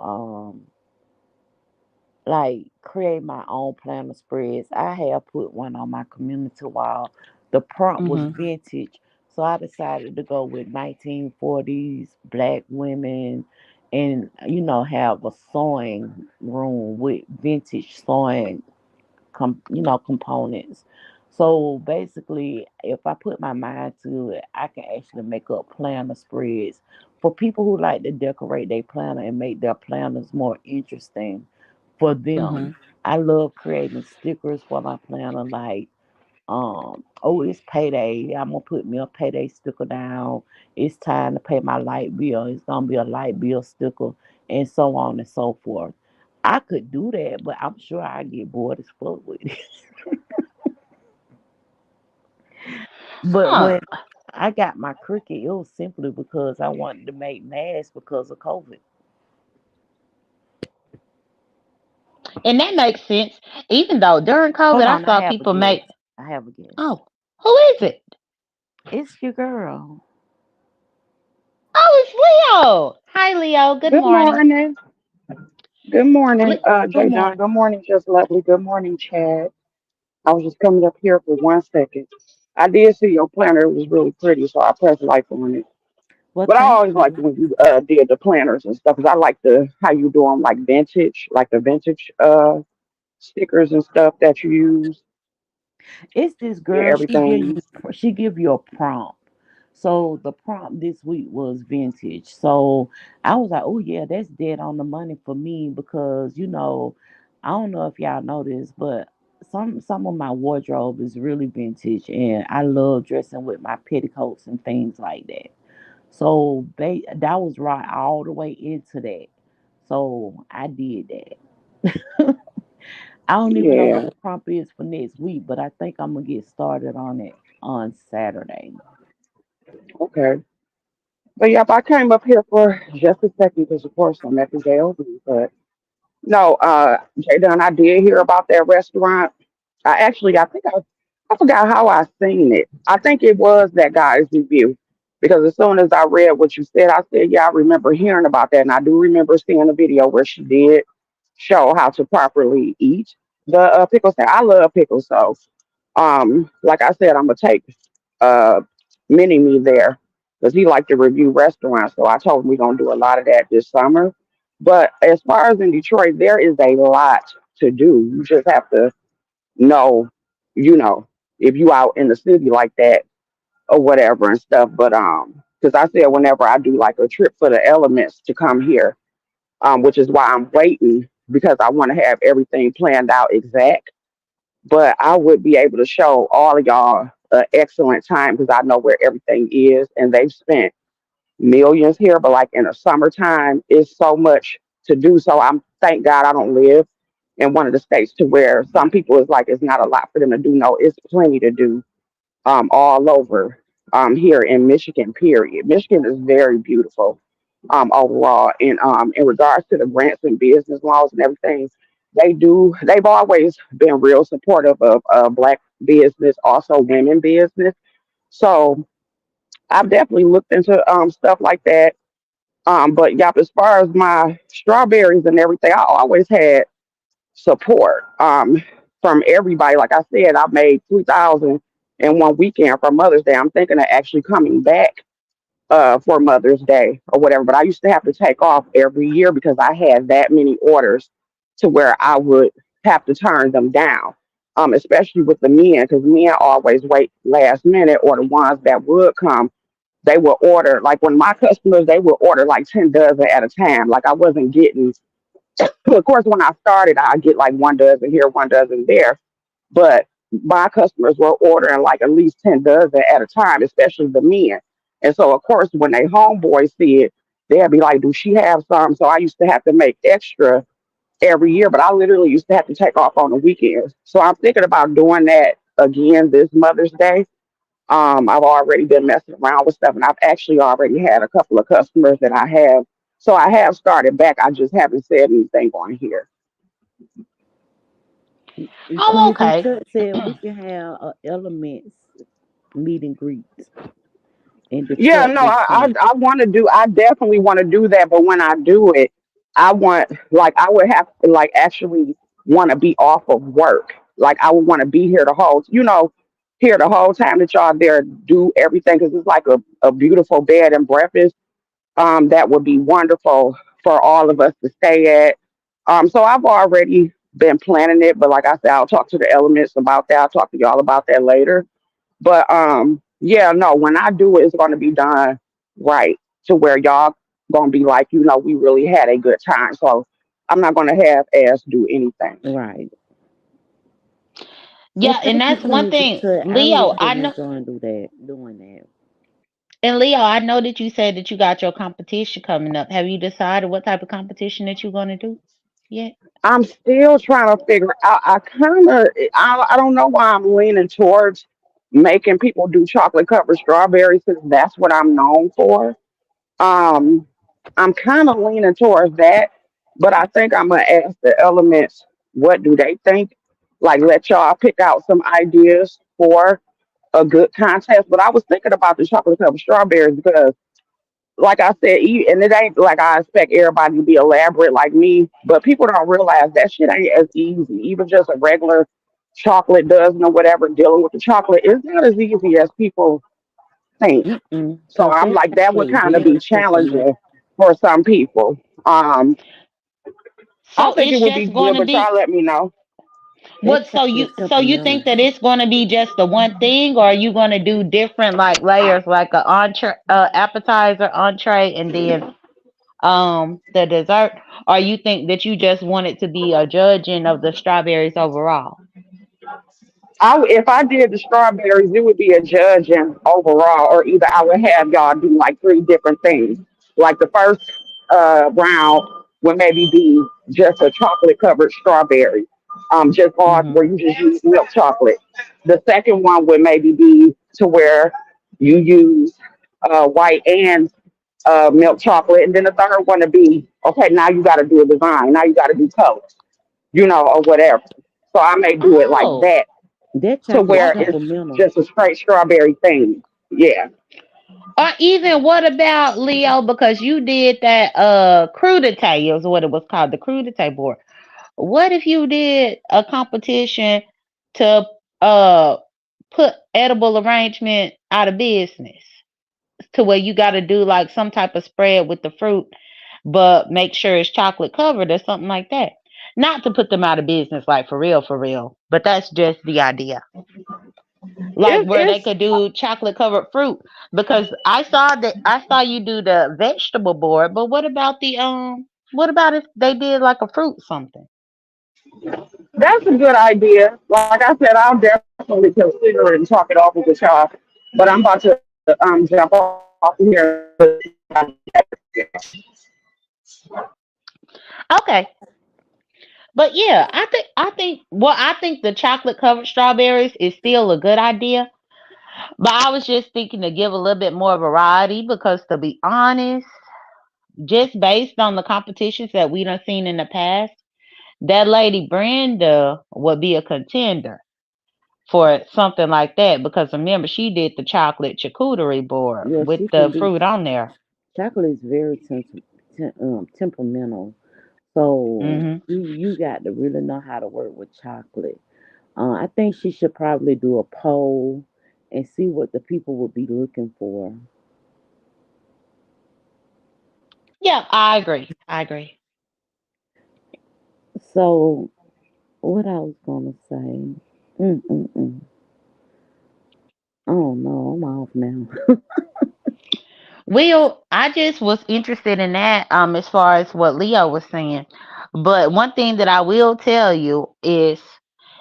like create my own planner spreads. I have put one on my community wall. The prompt was Mhm. vintage, so I decided to go with 1940s black women, and have a sewing room with vintage sewing components. So basically, if I put my mind to it, I can actually make up planner spreads for people who like to decorate their planner and make their planners more interesting for them. Mhm. I love creating stickers for my planner, like oh, it's payday. I'm gonna put me a payday sticker down. It's time to pay my light bill. It's gonna be a light bill sticker, and so on and so forth. I could do that, but I'm sure I get bored as fuck with it. But Huh. when I got my Cricut, it was simply because I wanted to make masks because of COVID. And that makes sense. Even though during Hold COVID, I on, I saw have a people make. guess. I have a guess. Oh, who is it? It's your girl. Oh, it's Leo. Hi, Leo. Good Good morning. morning. Good morning, Good Jay Don. morning. Good morning, Just Lovely. Good morning, Chad. I was just coming up here for 1 second. I did see your planner. It was really pretty, so I pressed like on it. Well, But I thank always liked you. when you did the planners and stuff, because I like the how you do them like vintage, like the vintage stickers and stuff that you use. It's this Yeah, girl. everything. She give you a prompt. So the prompt this week was vintage. So I was like, oh yeah, that's dead on the money for me because I don't know if y'all know this, but some of my wardrobe is really vintage, and I love dressing with my petticoats and things like that. So that was right all the way into that. So I did that. I don't even know what Yeah. the prompt is for next week, but I think I'm gonna get started on it on Saturday. Okay. But yep, I came up here for just a second because of course I'm at the jail. But no, Jay Don, I did hear about that restaurant. I forgot how I seen it. I think it was that guy's review because as soon as I read what you said, I said, yeah, I remember hearing about that, and I do remember seeing a video where she did show how to properly eat the pickles. I love pickles, so like I said, I'm gonna take uh mini me there because he liked to review restaurants. So I told him we're gonna do a lot of that this summer. But as far as in Detroit, there is a lot to do. You just have to know, you know, if you out in the city like that or whatever and stuff. But because I said whenever I do like a trip for the elements to come here, which is why I'm waiting because I want to have everything planned out exact. But I would be able to show all of y'all an excellent time because I know where everything is, and they've spent millions here. But like in the summertime, it's so much to do. So I'm thank God I don't live in one of the states to where some people is like it's not a lot for them to do. No, it's plenty to do all over here in Michigan. Period. Michigan is very beautiful overall. And in regards to the grants and business laws and everything, they've always been real supportive of black business, also women business. So I've definitely looked into stuff like that. But yep, as far as my strawberries and everything, I always had support from everybody. Like I said, I made 3,000 in one weekend for Mother's Day. I'm thinking of actually coming back for Mother's Day or whatever. But I used to have to take off every year because I had that many orders to where I would have to turn them down. Especially with the men, because men always wait last minute, or the ones that would come, they would order like when my customers they would order like 10 dozen at a time. Like I wasn't getting. Of course, when I started, I get like 1 dozen here, 1 dozen there, but my customers were ordering like at least 10 dozen at a time, especially the men. And so, of course, when they homeboys see it, they'd be like, "Do she have some?" So I used to have to make extra every year, but I literally used to have to take off on the weekends. So I'm thinking about doing that again this Mother's Day. I've already been messing around with stuff, and I've actually already had a couple of customers that I have. So I have started back. I just haven't said anything on here. Oh, Queen okay. Content said we can have elements meet and greets in Yeah, Detroit no, this summer. I want to do. I definitely want to do that. But when I do it, I want like I would have to like actually want to be off of work. Like I would want to be here the whole, here the whole time that y'all there do everything because it's like a beautiful bed and breakfast. That would be wonderful for all of us to stay at. So I've already been planning it, but like I said, I'll talk to the elements about that. I'll talk to y'all about that later. But yeah, no, when I do it, it's gonna be done right to where y'all gonna be like, we really had a good time. So I'm not gonna have ass do anything. Right. Well, Yeah, and thank you, that's one Queen thing, Detroit. I Leo. really I been know, enjoying doing that. and Leo, I know that you said that you got your competition coming up. Have you decided what type of competition that you're gonna do yet? I'm still trying to figure out. I don't know why I'm leaning towards making people do chocolate covered strawberries because that's what I'm known for. Um, I'm kind of leaning towards that, but I think I'm gonna ask the elements what do they think. Like, let y'all pick out some ideas for a good contest. But I was thinking about the chocolate covered strawberries because, like I said, and it ain't like I expect everybody to be elaborate like me, but people don't realize that shit ain't as easy. Even just a regular chocolate dozen or whatever, dealing with the chocolate is not as easy as people think. Mm-mm. So Cause I'm that like, that would chocolate kind of be very temperamental. challenging for some people. I So think it it's would be just good, going to but y'all be let me know. what? That So you chocolate so you think temperamental. that it's going to be just the one thing, or are you going to do different like layers, like a entree, appetizer, entree, and then the dessert? Or you think that you just want it to be a judging of the strawberries overall? If I did the strawberries, it would be a judging overall, or either I would have y'all do like three different things. Like the first round would maybe be just a chocolate covered strawberry, just all Hmm. where you just use milk chocolate. The second one would maybe be to where you use white and milk chocolate, and then the third one would be okay. Now you got to do a design. Now you got to do colors, or whatever. So I may do it like Oh, that That to chocolate where okay. it's temperamental. just a straight strawberry thing. Yeah. Or even what about Leo? Because you did that crudite is what it was called, the crudite board. What if you did a competition to uh put edible arrangement out of business to where you got to do like some type of spread with the fruit, but make sure it's chocolate covered or something like that. Not to put them out of business, like for real. But that's just the idea. Like where they It's could do chocolate covered fruit. Because I saw you do the vegetable board, but what about if they did like a fruit something? That's a good idea. Like I said, I'll definitely consider it and talk it over with y'all. But I'm about to jump off here. Okay. But yeah, I think the chocolate covered strawberries is still a good idea. But I was just thinking to give a little bit more variety because to be honest, just based on the competitions that we done seen in the past, that lady Brenda would be a contender for something like that because remember she did the chocolate charcuterie board Yeah, with she the can do. fruit on there. Chocolate is very temperamental. So Hmm. you got to really know how to work with chocolate. I think she should probably do a poll and see what the people would be looking for. Yeah, I agree. I agree. So what I was gonna say? Mm-mm-mm. Oh no, I'm off now. Well, I just was interested in that as far as what Leo was saying. But one thing that I will tell you is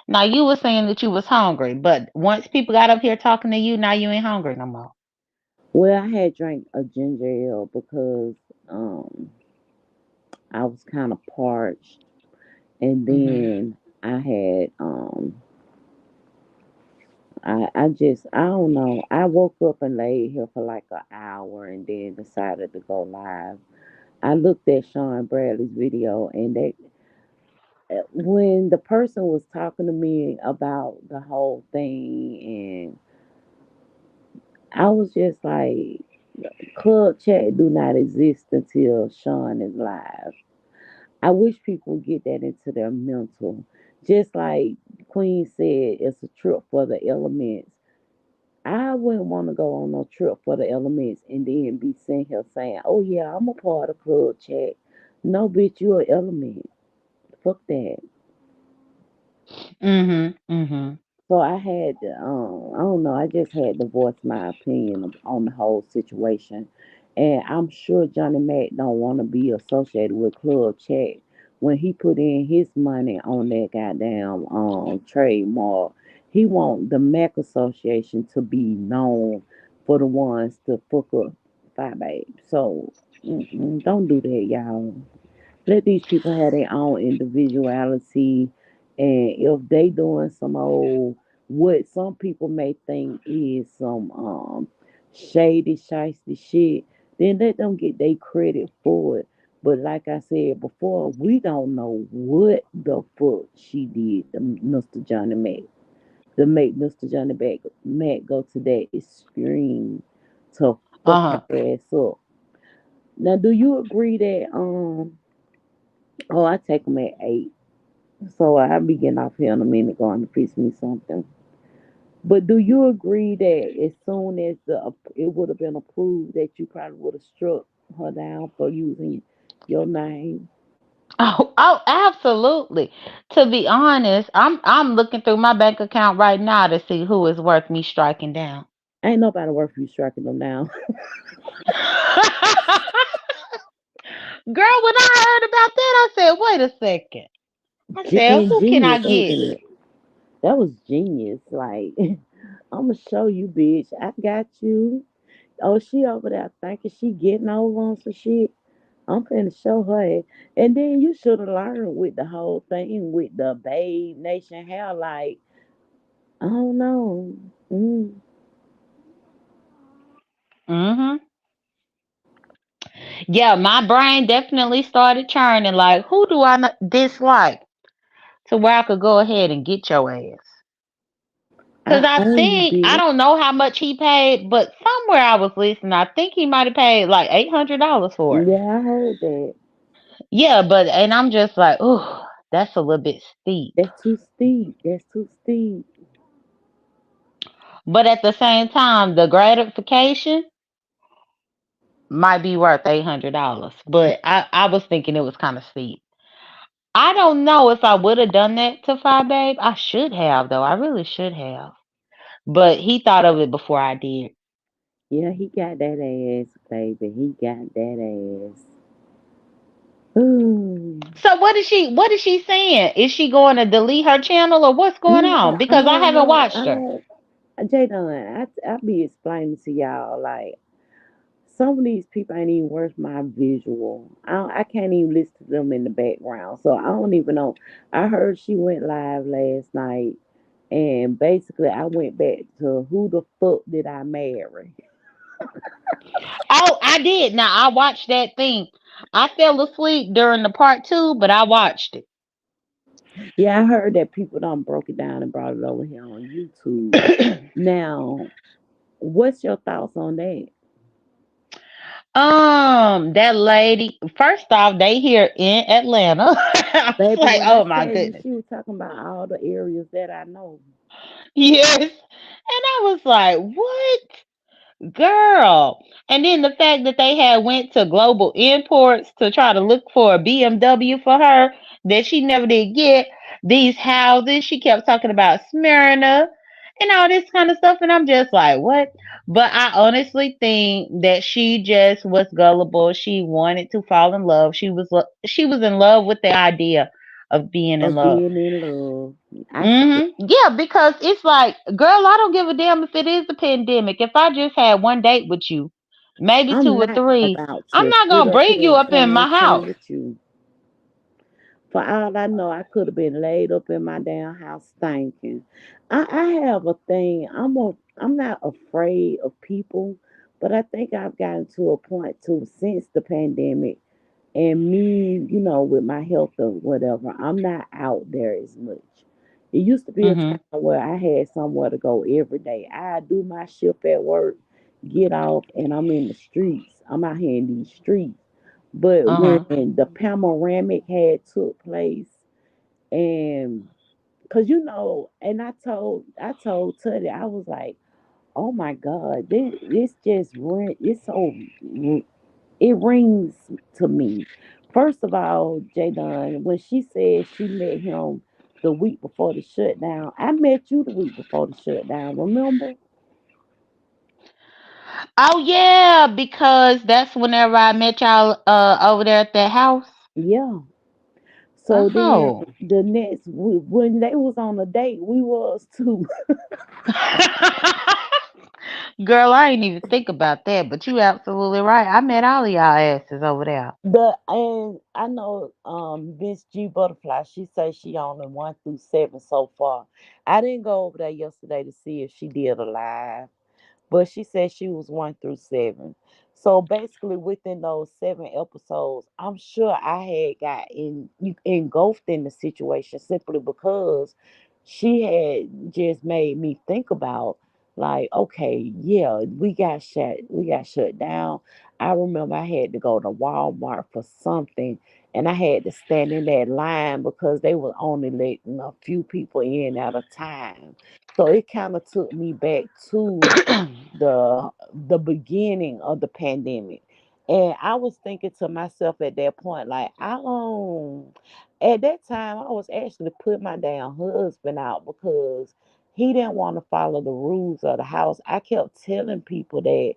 now you were saying that you was hungry, but once people got up here talking to you, now you ain't hungry no more. Well, I had drank a ginger ale because I was kind of parched, and Hmm. then I had I don't know. I woke up and laid here for like an hour and then decided to go live. I looked at Sean Bradley's video and they when the person was talking to me about the whole thing and I was just like club chat do not exist until Sean is live. I wish people would get that into their mental. Just like Queen said, it's a trip for the elements. I wouldn't want to go on no trip for the elements and then be sitting here saying, "Oh yeah, I'm a part of club chat." No, bitch, you're an element. Fuck that. Mhm. Mhm. So I had to, I don't know, I just had to voice my opinion on the whole situation. And I'm sure Johnny Mac don't want to be associated with Club Chat when he put in his money on that goddamn trademark. He want the Mac Association to be known for the ones to fuck up Five Babe. So don't do that, y'all. Let these people have their own individuality, and if they doing some old what some people may think is some shady shiesty shit, then let them get their credit for it. But like I said before, we don't know what the fuck she did to Mr. Johnny Mac to make Mr. Mac go to that extreme to fuck Uh-huh. her ass up. Now, do you agree that oh, I take them at 8. So I'll be getting off here in a minute going to fix me something. But do you agree that as soon as it would have been approved that you probably would have struck her down for using your name? Oh, oh, absolutely. To be honest, I'm looking through my bank account right now to see who is worth me striking down. Ain't nobody worth you striking them down. Girl, when I heard about that, I said, wait a second. I said, who can I Ingenious, get? ain't it? That was genius. Like, I'm gonna show you, bitch. I got you. Oh, she over there thinking she getting over on some shit. I'm finna show her. And then you should have learned with the whole thing with the Babe Nation hair. Like, I don't know. Hmm. Yeah, my brain definitely started churning. Like, who do I dislike to where I could go ahead and get your ass? Because I I own you, think, I bitch. don't know how much he paid, but somewhere I was listening, I think he might have paid like $800 for it. Yeah, I heard that. Yeah, but, and I'm just like, oh, that's a little bit steep. That's too steep. That's too steep. But at the same time, the gratification might be worth $800. But I was thinking it was kind of steep. I don't know if I would have done that to Fi Babe. I should have, though. I really should have. But he thought of it before I did. Yeah, he got that ass, baby. He got that ass. Ooh. So what is she saying? Is she going to delete her channel or what's going on? No, I Because I don't haven't know. watched her. Jadon, I be explaining to y'all like some of these people ain't even worth my visual. I can't even listen to them in the background. So I don't even know. I heard she went live last night, and basically I went back to who the fuck did I marry? Oh, I did. Now I watched that thing. I fell asleep during the part two, but I watched Yeah, I heard that people done broke it down and brought it over here on YouTube. it. Now, what's your thoughts on that? That lady. First off, they here in Atlanta. I was Baby, like, when I oh my tell you goodness. she was talking about all the areas that I know. Yes. And I was like, what? Girl. And then the fact that they had went to Global Imports to try to look for a BMW for her that she never did get. These houses, she kept talking about Smyrna and all this kind of stuff. And I'm just like, what? But I honestly think that she just was gullible. She wanted to fall in love. She was in love with the idea of being in Of love. being in love. I say Yeah, because it's like, girl, I don't give a damn if it is a pandemic. If I just had one date with you, maybe two I'm or not three, about I'm to not sit gonna up bring here you and up in my quarantine house. with you. For all I know, I could have been laid up in my damn house thinking. I have a thing. I'm not afraid of people, but I think I've gotten to a point too since the pandemic and me, with my health or whatever. I'm not out there as much. It used to be a time Mhm. where I had somewhere to go every day. I do my shift at work, get off, and I'm in the streets. I'm out here in these streets. But when Uh-huh. the panoramic had took place, and because and I told Teddy, I was like, oh my God, this just it's so it rings to me. First of all, Jadon, when she said she met him the week before the shutdown, I met you the week before the shutdown. Remember? Oh yeah, because that's whenever I met y'all over there at that house. Yeah. So then Oh. the next when they was on a date, we was too. Girl, I ain't even think about that, but you absolutely right. I met all of y'all asses over there. And I know Miss G Butterfly, she says she only 1 through 7 so far. I didn't go over there yesterday to see if she did a live, but she said she was 1 through 7. So basically, within those 7 episodes, I'm sure I had got engulfed in the situation simply because she had just made me think about, like, okay, yeah, we got shut down. I remember I had to go to Walmart for something, and I had to stand in that line because they were only letting a few people in at a time. So it kind of took me back to the beginning of the pandemic. And I was thinking to myself at that point, like, at that time I was actually putting my damn husband out because he didn't want to follow the rules of the house. I kept telling people that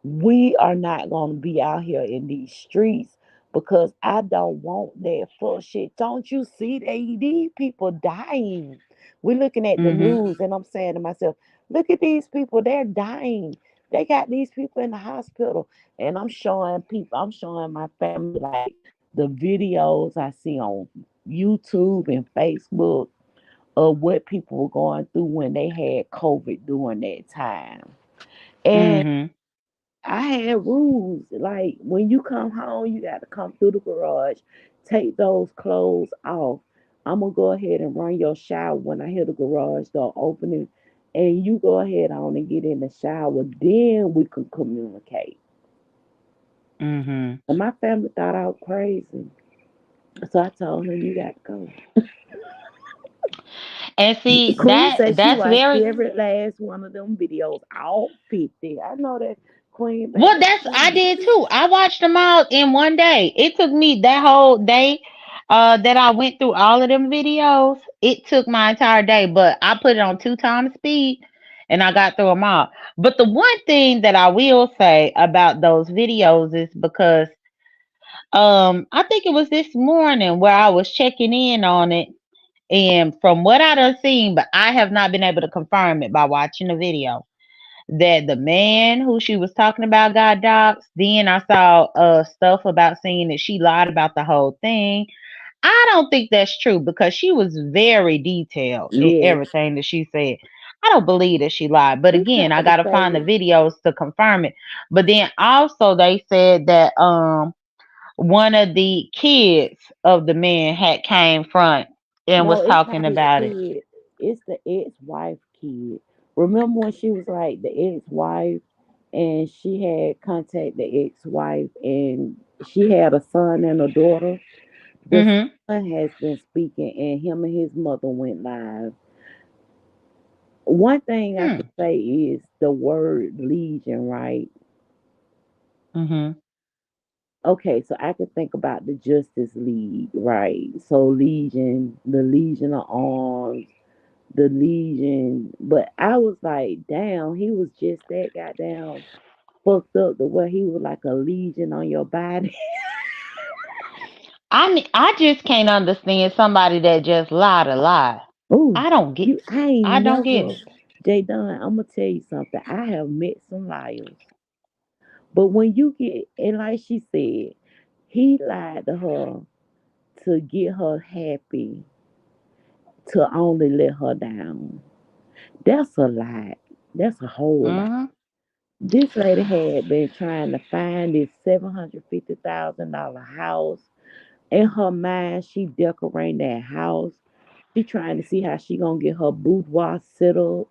we are not gonna be out here in these streets because I don't want that full shit. Don't you see these people dying? We're looking at the Mhm. news and I'm saying to myself, look at these people, they're dying. They got these people in the hospital. And I'm showing my family like the videos I see on YouTube and Facebook of what people were going through when they had COVID during that time. And Mhm. I had rules. Like when you come home, you got to come through the garage, take those clothes off. I'm gonna go ahead and run your shower when I hear the garage door opening, and you go ahead on and get in the shower. Then we can communicate. Mhm. And my family thought I was crazy, so I told him you got to go. And see Queen that said she that's watched very every last one of them videos, all 50. I know that Queen, well. baby. That's I did too. I watched them all in one day. It took me that whole day that I went through all of them videos. It took my entire day, but I put it on 2 times speed and I got through them all. But the one thing that I will say about those videos is because I think it was this morning where I was checking in on it. And from what I done seen, but I have not been able to confirm it by watching the video, that the man who she was talking about got doxxed. Then I saw stuff about saying that she lied about the whole thing. I don't think that's true because she was very detailed in Yes. everything that she said. I don't believe that she lied. But She again, I tried to gotta find the say, videos to confirm it. But then also they said that one of the kids of the man had came front and no, was it's talking not his about it. kid. It's the ex-wife kid. Remember when she was like the ex-wife and she had contacted the ex-wife and she had a son and a daughter? The Mhm. son has been speaking and him and his mother went live. One thing I could Hmm. say is the word legion, right? Mhm. Okay, so I could think about the Justice League, right? So Legion, the Legion of Arms, the Legion. But I was like, damn, he was just that goddamn fucked up the way he was like a legion on your body. I mean, I just can't understand somebody that just lied a lie. Ooh, I don't get. I ain't I don't get never. it. Jay Dunn, I'm gonna tell you something. I have met some liars, but when you get and like she said, he lied to her to get her happy to only let her down. That's a lot. That's a whole lot. Mm-hmm. This lady had been trying to find this $750,000 house. In her mind, she decorating that house. She trying to see how she gonna get her boudoir set up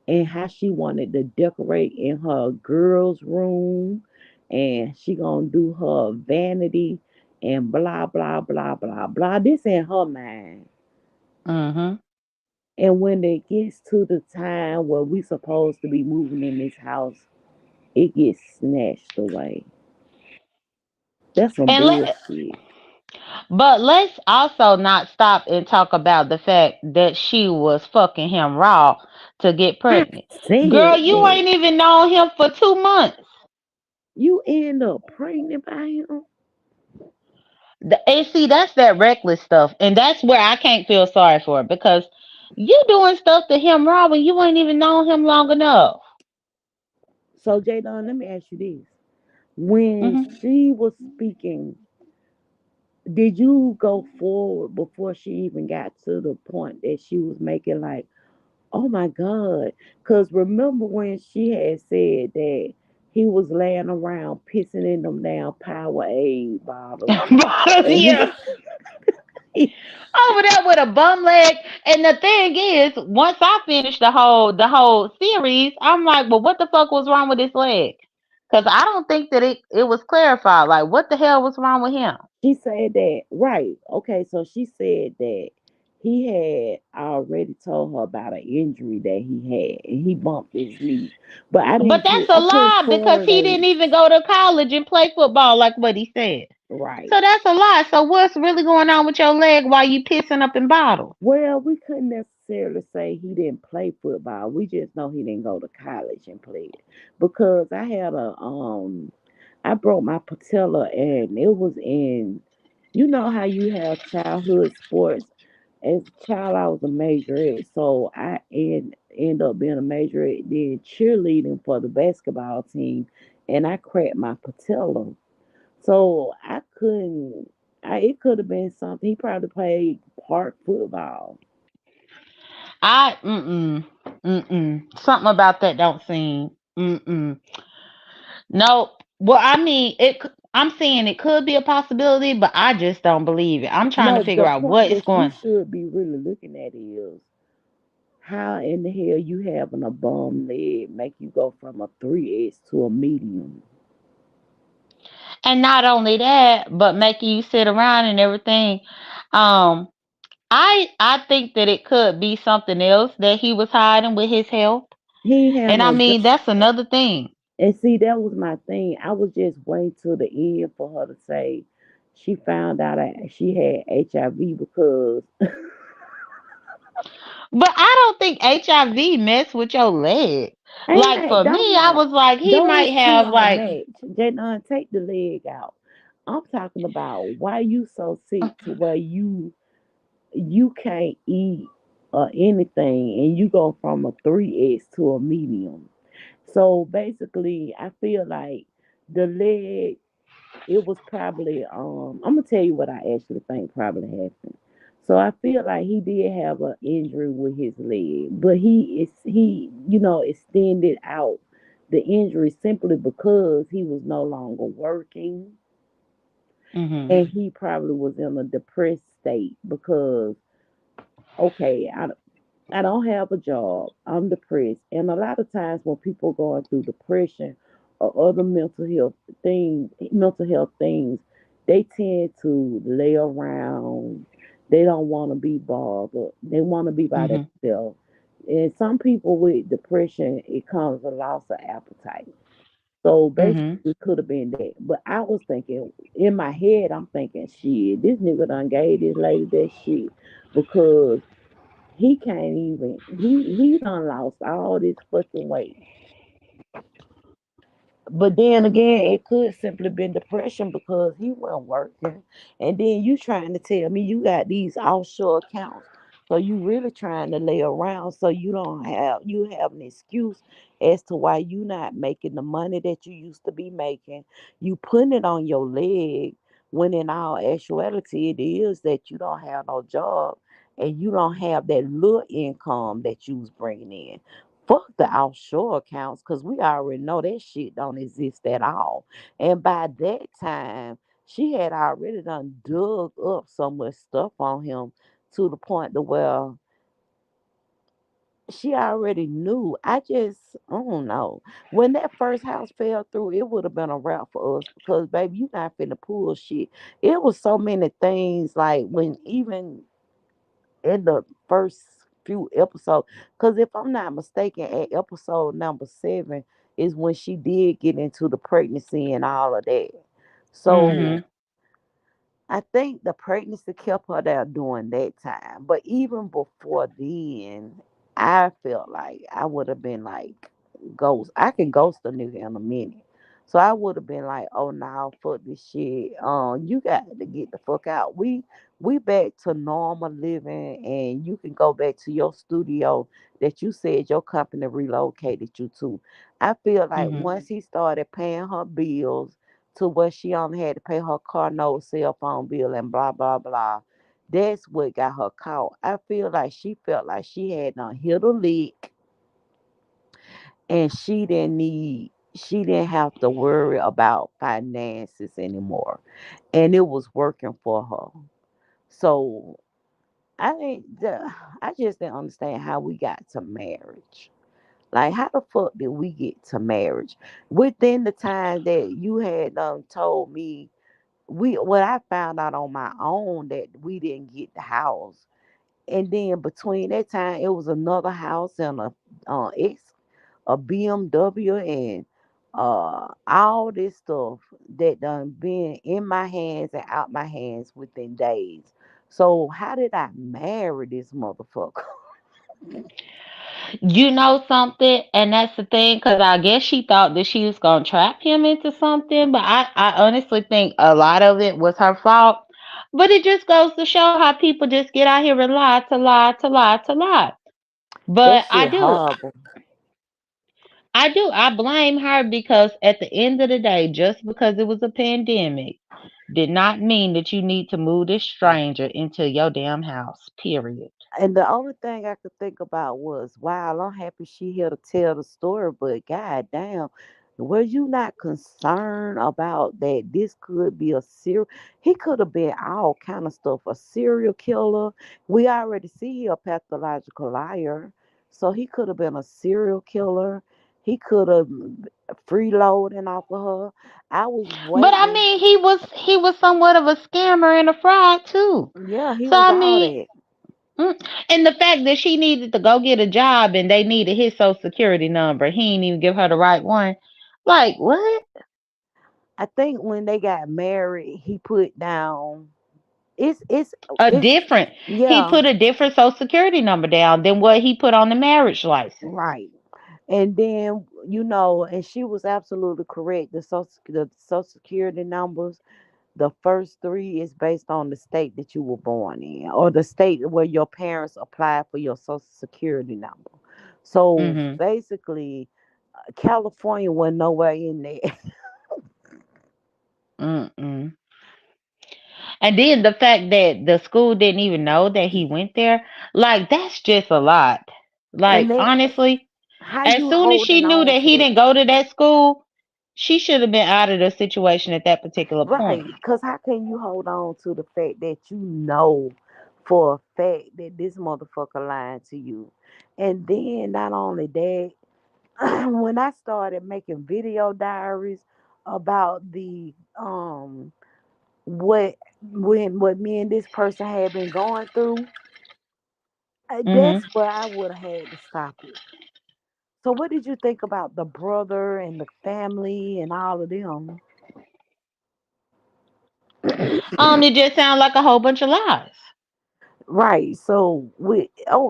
and how she wanted to decorate in her girls' room, and she gonna do her vanity and blah blah blah blah blah. This in her mind. Mm-hmm. And when it gets to the time where we supposed to be moving in this house, it gets snatched away. That's some And let bullshit. but let's also not stop and talk about the fact that she was fucking him raw to get I pregnant. Girl, said you that ain't even known him for 2 months. you end up pregnant by him. And see, that's that reckless stuff. And that's where I can't feel sorry for it because you doing stuff to him raw when you ain't even known him long enough. So Jadon, let me ask you this: when Hmm. she was speaking, did you go forward before she even got to the point that she was making like, oh my God? Because remember when she had said that he was laying around pissing in them down Powerade bottles, and Yeah. Over there with a bum leg. And the thing is, once I finished the whole series, I'm like, well, what the fuck was wrong with his leg? Because I don't think that it was clarified. Like, what the hell was wrong with him? she said that, right? Okay, so she said that he had already told her about an injury that he had, and he bumped his knee. But But that's a I couldn't lie because he correlate. didn't even go to college and play football like what he said. Right. So that's a lie. So what's really going on with your leg while you pissing up in bottles? Well, we couldn't necessarily say he didn't play football. We just know he didn't go to college and play it because I broke my patella, and it was in, you know how you have childhood sports. As a child, I was a majorette, so end up being a majorette, then cheerleading for the basketball team, and I cracked my patella. So I couldn't. It could have been something. He probably played park football. I something about that don't seem no. Well, I mean I'm saying it could be a possibility, but I just don't believe it. I'm trying to No, figure the out point what's that you going. should be really looking at is how in the hell you having a bum leg make you go from a 3X to a medium. And not only that, but making you sit around and everything. Um, I think that it could be something else that he was hiding with his health. He ain't have And I no job. mean, that's another thing. And see, that was my thing. I was just waiting till the end for her to say she found out that she had HIV because But I don't think HIV mess with your leg. ain't Like that for don't me, I not was like, he those might two have don't like, match. Jadon, take the leg out. I'm talking about why you so sick to where you can't eat or anything and you go from a 3X to a medium. So basically I feel like the leg, it was probably I'm gonna tell you what I actually think probably happened. So I feel like he did have an injury with his leg, but he extended out the injury simply because he was no longer working, hmm and he probably was in a depressed state because okay, I don't have a job. I'm depressed. And a lot of times when people going through depression or other mental health things, they tend to lay around. They don't want to be bothered. They want to be by hmm themselves. And some people with depression, it comes a loss of appetite. So basically, hmm it could have been that. But I was thinking, in my head, I'm thinking, shit, this nigga done gave this lady that shit because he can't even he done lost all this fucking weight. But then again, it could simply been depression because he wasn't working. And then you trying to tell me you got these offshore accounts. So you really trying to lay around so you have an excuse as to why you not making the money that you used to be making. You putting it on your leg when in all actuality it is that you don't have no job and you don't have that little income that you was bringing in. Fuck the offshore accounts, because we already know that shit don't exist at all. And by that time, she had already done dug up so much stuff on him to the point to where she already knew. I don't know. When that first house fell through, it would have been a wrap for us because, baby, you not finna pull shit. It was so many things, like when even in the first few episodes, because if I'm not mistaken, at episode number 7 is when she did get into the pregnancy and all of that. So Mhm. I think the pregnancy kept her there during that time. But even before then, I felt like I would have been like ghost. I can ghost a nigga in a minute. So I would have been like, oh no, fuck this shit. You got to get the fuck out. We back to normal living, and you can go back to your studio that you said your company relocated you to. I feel like Mhm. once he started paying her bills to where she only had to pay her car note, cell phone bill, and blah blah blah. That's what got her caught. I feel like she felt like she had done hit a lick, and she didn't have to worry about finances anymore, and it was working for her. So I just didn't understand how we got to marriage. Like, how the fuck did we get to marriage within the time that you had told me? I found out on my own that we didn't get the house, and then between that time it was another house and a BMW and all this stuff that done been in my hands and out my hands within days. So how did I marry this motherfucker? You know something, and that's the thing, because I guess she thought that she was gonna trap him into something, but I honestly think a lot of it was her fault. But it just goes to show how people just get out here and lie to lie to lie to lie. That But shit horrible. I blame her because at the end of the day, just because it was a pandemic did not mean that you need to move this stranger into your damn house. Period. And the only thing I could think about was, wow, I'm happy she here to tell the story, but god damn, were you not concerned about that this could be a serial? He could have been all kind of stuff, a serial killer. We already see he a pathological liar, so he could have been a serial killer. He could have freeloading off of her. I was But I waiting. mean, he was somewhat of a scammer and a fraud too. Yeah, he So was I all mean, that. mm, and the fact that she needed to go get a job and they needed his social security number, he didn't even give her the right one. Like what? I think when they got married, he put down it's A it's different. He yeah, put a different social security number down than what he put on the marriage license. right. And then and she was absolutely correct. The social security numbers, the first three is based on the state that you were born in, or the state where your parents applied for your social security number. So Mhm. basically, California wasn't nowhere in there. Mm-mm. And then the fact that the school didn't even know that he went there, like that's just a lot. And Like then honestly, how as you soon as she holding knew on that to he that? didn't go to that school, she should have been out of the situation at that particular Right, point. because how can you hold on to the fact that you know for a fact that this motherfucker lying to you? And then not only that, when I started making video diaries about the what me and this person had been going through, Mhm. that's where I would have had to stop it. So what did you think about the brother and the family and all of them? It just sounds like a whole bunch of lies. Right. So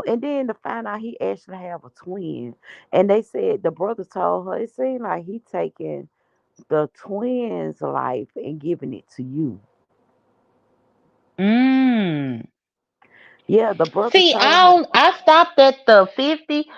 and then to find out he actually have a twin. And they said the brother told her it seemed like he taking the twins' life and giving it to you. Mm. Yeah, the brother See, told her. I stopped at the 50,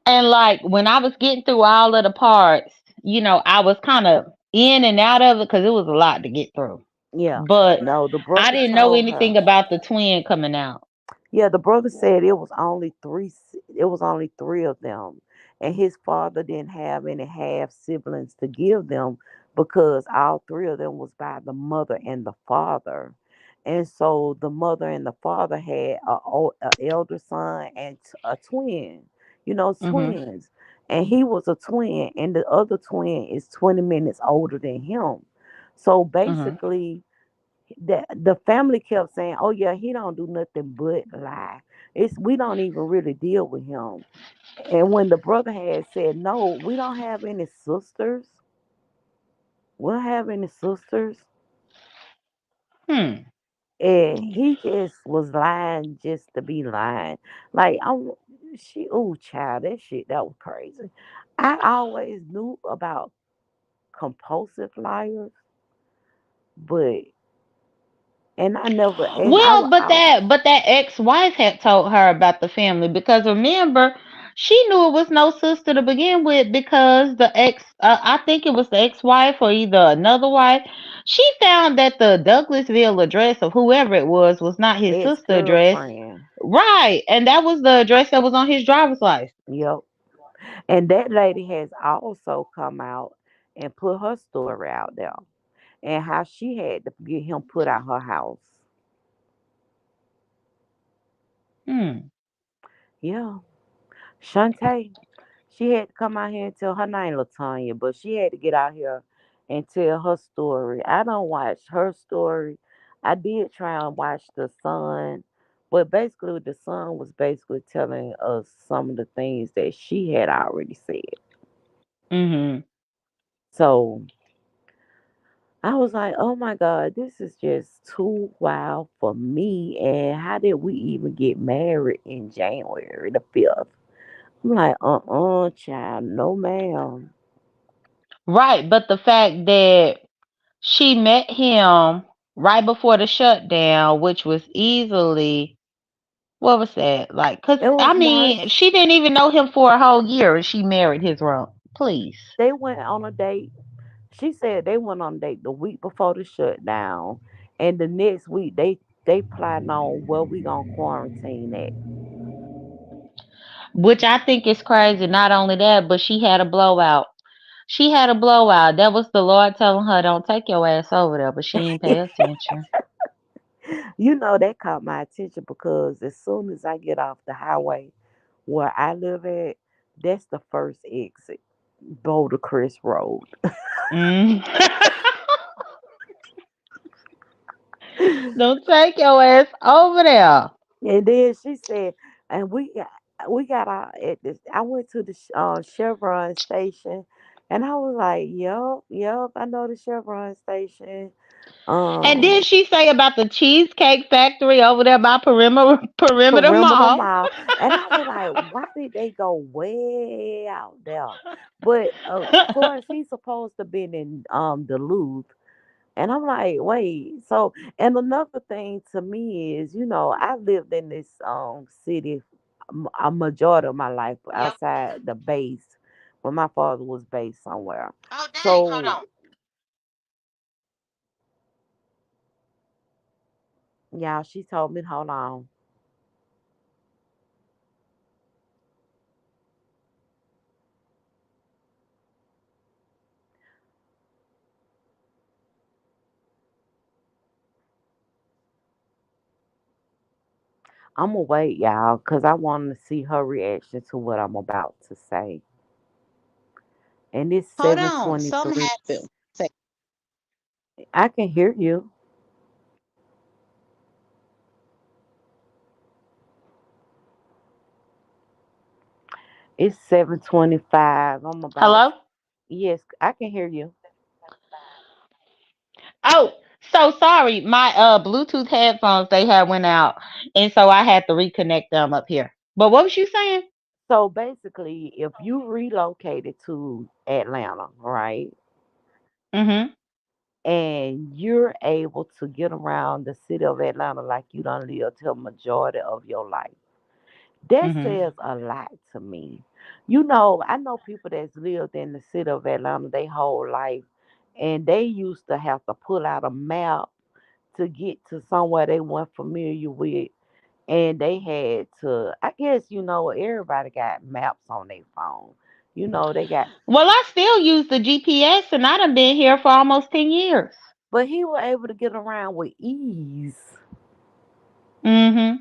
and like when I was getting through all of the parts, I was kind of in and out of it because it was a lot to get through. Yeah. But No, the I brother didn't know told her. anything about the twin coming out. Yeah, the brother said it was only three. It was only three of them, and his father didn't have any half siblings to give them because all three of them was by the mother and the father, and so the mother and the father had a elder son and a twin. You know, Mhm. twins, and he was a twin, and the other twin is 20 minutes older than him. So Mhm. basically the family kept saying, "Oh yeah, he don't do nothing but lie. It's we don't even really deal with him." And when the brother had said, "No, we don't have any sisters. We don't have any sisters," Hmm. and he just was lying just to be lying. Like oh child, that shit that was crazy. I always knew about compulsive liars, but and I never and Well, but that ex-wife had told her about the family because remember, she knew it was no sister to begin with because the ex, I think it was the ex-wife or either another wife. She found that the Douglasville address of whoever it was not his ex sister address, girlfriend. right? And that was the address that was on his driver's license. Yep. And that lady has also come out and put her story out there and how she had to get him put out her house. Hmm. Yeah. Shantae, she had to come out here and tell her name Latanya, but she had to get out here and tell her story. I don't watch her story. I did try and watch the son, but basically the son was basically telling us some of the things that she had already said. Mhm. So I was like, oh my God, this is just too wild for me. And how did we even get married in January the 5th? I'm like, child, no, ma'am. Right, but the fact that she met him right before the shutdown, which was easily, what was that? Like, cause It I was mean, March. she didn't even know him for a whole year, and she married his rump. Please. They went on a date. She said they went on a date the week before the shutdown. And the next week, they plotting on where we going to quarantine at. Which I think is crazy. Not only that, but she had a blowout. She had a blowout. That was the Lord telling her, "Don't take your ass over there," but she ain't pay attention. You know, that caught my attention because as soon as I get off the highway where I live at, that's the first exit, Boulder Crest Road. Mm. Don't take your ass over there. And then she said, and we got out at this. I went to the Chevron station, and I was like, "Yup, yup, I know the Chevron station." And Um, then she say about the Cheesecake Factory over there by Perimeter Perimeter Mall. Mile, and I was like, "Why did they go way out there?" But of course, he's supposed to been in Duluth. And I'm like, wait, so and another thing to me is, I lived in this city a majority of my life Yep. outside the base when my father was based somewhere. Oh dang, hold So on. yeah, she told me, hold on. I'm gonna wait, y'all, because I want to see her reaction to what I'm about to say. And it's Hold on. Something 7:23. happened. Say, I can hear you. It's 7:25. I'm about hello? to, yes, I can hear you. Oh, so sorry. My Bluetooth headphones they had went out, and so I had to reconnect them up here. But what was you saying? So basically, if you relocated to Atlanta, right, Mhm. and you're able to get around the city of Atlanta like you done lived till majority of your life, that Mhm. says a lot to me. I know people that's lived in the city of Atlanta their whole life, and they used to have to pull out a map. to get to somewhere they weren't familiar with. And they had to, I guess, everybody got maps on their phone. They got, Well, I still use the GPS, and I done been here for almost 10 years. but he was able to get around with ease. Mm-hmm.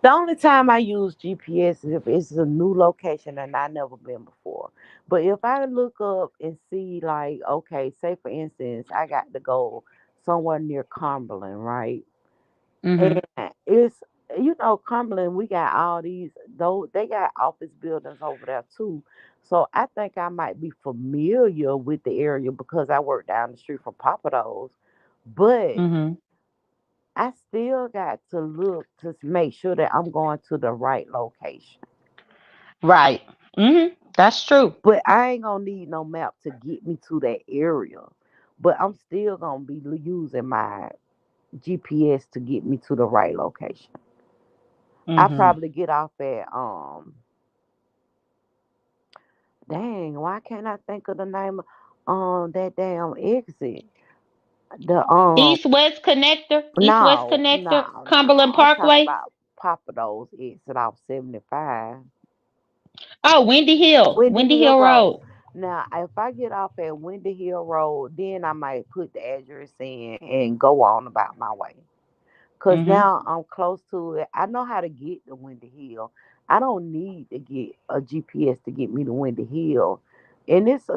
The only time I use GPS is if it's a new location and I never been before. But if I look up and see, like, okay, say for instance, I got to go somewhere near Cumberland, right? Mm-hmm. And it's Cumberland, we got all these though they got office buildings over there too. So I think I might be familiar with the area because I work down the street from Papados. But Mm-hmm. I still got to look to make sure that I'm going to the right location. Right. Mm-hmm. That's true. But I ain't gonna need no map to get me to that area. But I'm still gonna be using my GPS to get me to the right location. I Mm-hmm. probably get off at dang, why can't I think of the name of that damn exit? The East-West connector. East-West no, connector. no, no. Cumberland I'm talking Parkway. about Papa Do's exit off 75. Oh, Windy Hill. Windy Windy Hill Hill Road. Road. Now, if I get off at Windy Hill Road, then I might put the address in and go on about my way. Cause Mm-hmm. now I'm close to it. I know how to get to Windy Hill. I don't need to get a GPS to get me to Windy Hill. And it's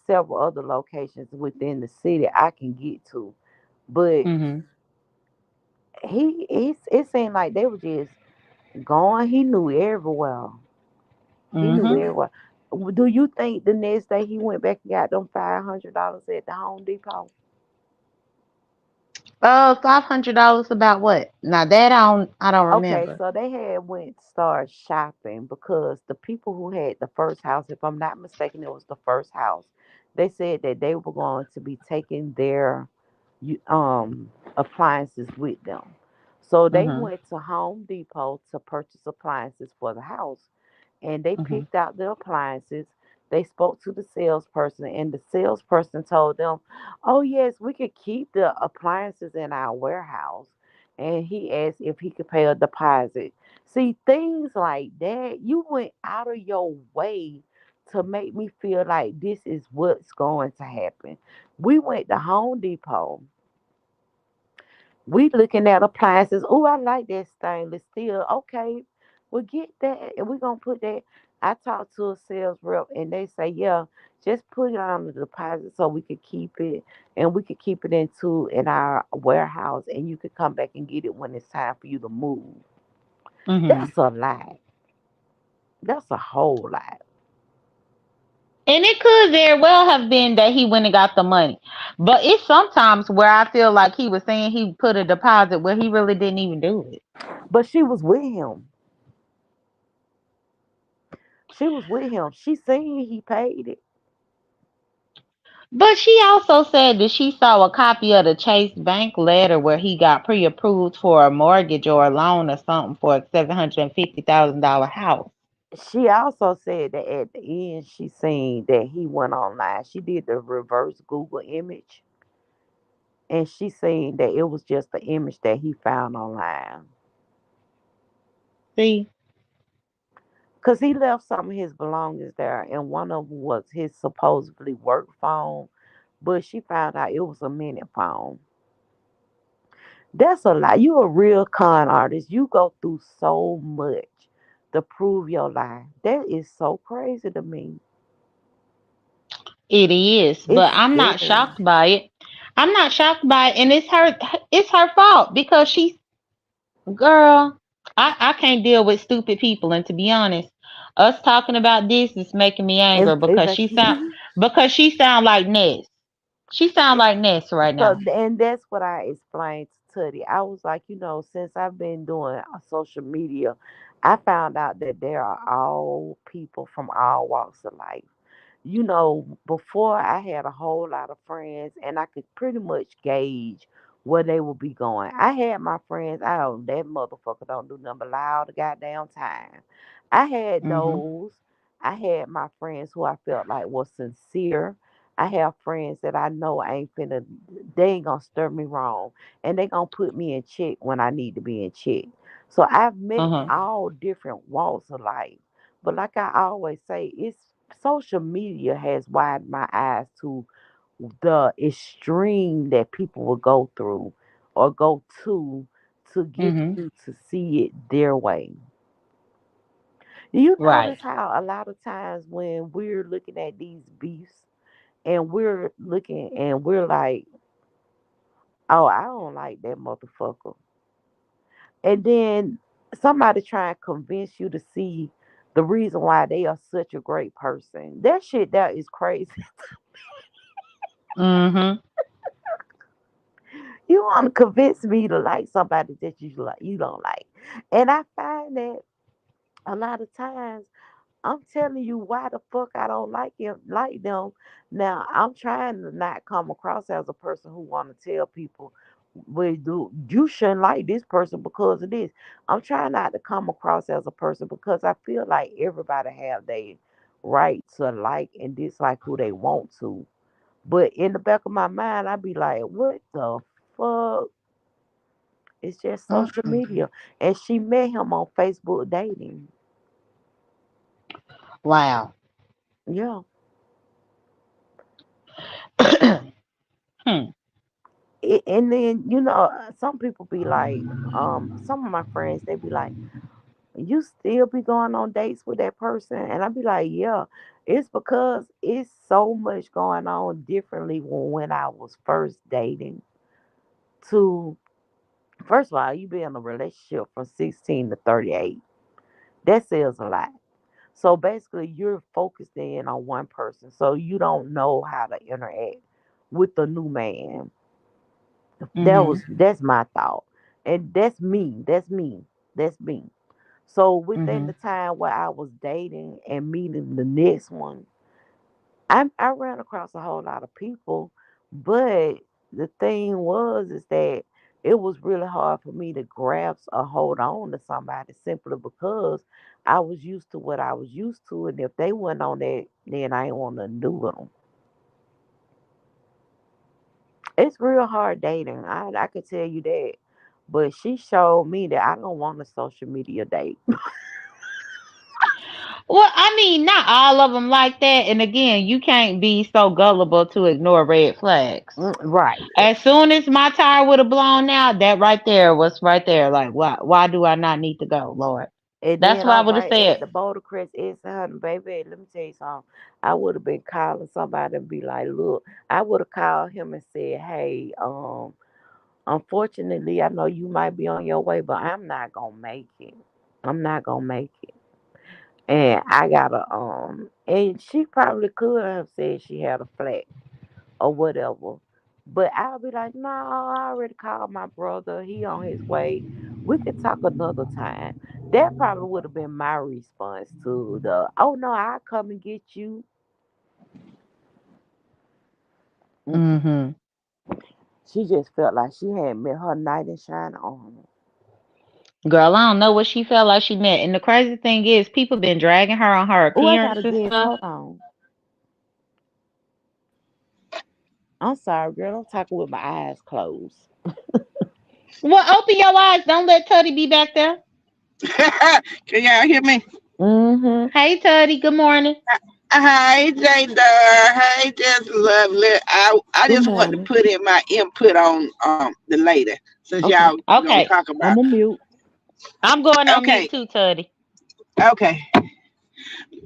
several other locations within the city I can get to. But Mm-hmm. it seemed like they were just going. He knew everywhere. He knew Mm-hmm. everywhere. Do you think the next day he went back and got them $500 at the Home Depot? $500 about what? Now that I don't Okay, remember. so they had went start shopping because the people who had the first house, if I'm not mistaken, it was the first house. They said that they were going to be taking their appliances with them. So they Mm-hmm. went to Home Depot to purchase appliances for the house and they Mm-hmm. picked out the appliances. They spoke to the salesperson, and the salesperson told them, "Oh yes, we could keep the appliances in our warehouse." And he asked if he could pay a deposit. See, things like that, you went out of your way to make me feel like this is what's going to happen. We went to Home Depot. We looking at appliances. Oh, I like that stainless steel. Okay, we'll get that and we're gonna put that. I talked to a sales rep and they say, yeah, just put it on the deposit so we could keep it and we could keep it in our warehouse and you could come back and get it when it's time for you to move. Mm-hmm. That's a lie. That's a whole lie. And it could very well have been that he went and got the money. But it's sometimes where I feel like he was saying he put a deposit where he really didn't even do it. But she was with him. She was with him. She seen he paid it. But she also said that she saw a copy of the Chase Bank letter where he got pre-approved for a mortgage or a loan or something for a $750,000 house. She also said that at the end she seen that he went online. She did the reverse Google image and she seen that it was just the image that he found online. See? Cause he left some of his belongings there and one of them was his supposedly work phone, but she found out it was a minute phone. That's a lie. You a real con artist. You go through so much to prove your lie. That is so crazy to me. It is, It's but I'm not scary. shocked by it. I'm not shocked by it, and it's her fault because she's girl. I can't deal with stupid people, and to be honest, us talking about this is making me angry It's because like she sound like Ness. She sound like Ness right so, now. and that's what I explained to Teddy. I was like, since I've been doing social media, I found out that there are all people from all walks of life. Before I had a whole lot of friends and I could pretty much gauge where they would be going. I had my friends, that motherfucker don't do nothing but lie all the goddamn time. I had Mhm. those. I had my friends who I felt like was sincere. I have friends that I know ain't finna, they ain't gonna stir me wrong, and they gonna put me in check when I need to be in check. So I've met Uh-huh. all different walks of life, but like I always say, it's social media has widened my eyes to the extreme that people will go through or go to get Mm-hmm. you to see it their way. Do you Right. notice how a lot of times when we're looking at these beefs and we're looking and we're like, oh, I don't like that motherfucker. And then somebody try and convince you to see the reason why they are such a great person. That shit that is crazy. Mm-hmm. You want to convince me to like somebody that you don't like. And I find that a lot of times I'm telling you why the fuck I don't like them. Now I'm trying to not come across as a person who want to tell people, well, you shouldn't like this person because of this. I'm trying not to come across as a person because I feel like everybody have their right to like and dislike who they want to. But in the back of my mind, I be like, what the fuck? It's just social Mm-mm. media. And she met him on Facebook dating. Wow. Yeah. Hmm. And then some people be like, some of my friends they be like, you still be going on dates with that person, and I be like, yeah, it's because it's so much going on differently when I was first dating. To first of all, you be in a relationship from 16 to 38. That says a lot. So basically, you're focused in on one person, so you don't know how to interact with the new man. Mm-hmm. That's my thought, and that's me. That's me. That's me. So within Mm-hmm. the time where I was dating and meeting the next one, I ran across a whole lot of people, but the thing was is that it was really hard for me to grasp or hold on to somebody simply because I was used to what I was used to, and if they went on that, then I ain't want nothing to do with them. It's real hard dating. I could tell you that. But she showed me that I don't want a social media date. Well, I mean, not all of them like that. And again, you can't be so gullible to ignore red flags. Right. As soon as my tire would have blown out, that right there was right there. Like, why do I not need to go, Lord? And That's then what I I'm would have right at said. the Boulder Crest exit, honey, baby. Let me tell you something. I would have been calling somebody and be like, look, I would have called him and said, hey, unfortunately, I know you might be on your way, but I'm not gonna make it. I'm not gonna make it. And I gotta and she probably could have said she had a flat or whatever. But I'll be like, no, I already called my brother. He on his way. We could talk another time. That probably would have been my response to the, oh no, I'll come and get you. Mm-mm. Hmm. She just felt like she had met her knight in shining armor. Girl, I don't know what she felt like she met. And the crazy thing is, people been dragging her on her Oh, I appearance gotta and guess. stuff. Hold on. I'm sorry, girl. I'm talking with my eyes closed. Well, open your eyes. Don't let Teddy be back there. Can y'all hear me? Mm-hmm. Hey, Teddy. Good morning. Hi, Jada. Hey, just lovely. I Good just want to morning. put in my input on the lady since Okay. y'all gonna Okay. talk about. I'm a mute. I'm going on mute Okay, too, Teddy. okay.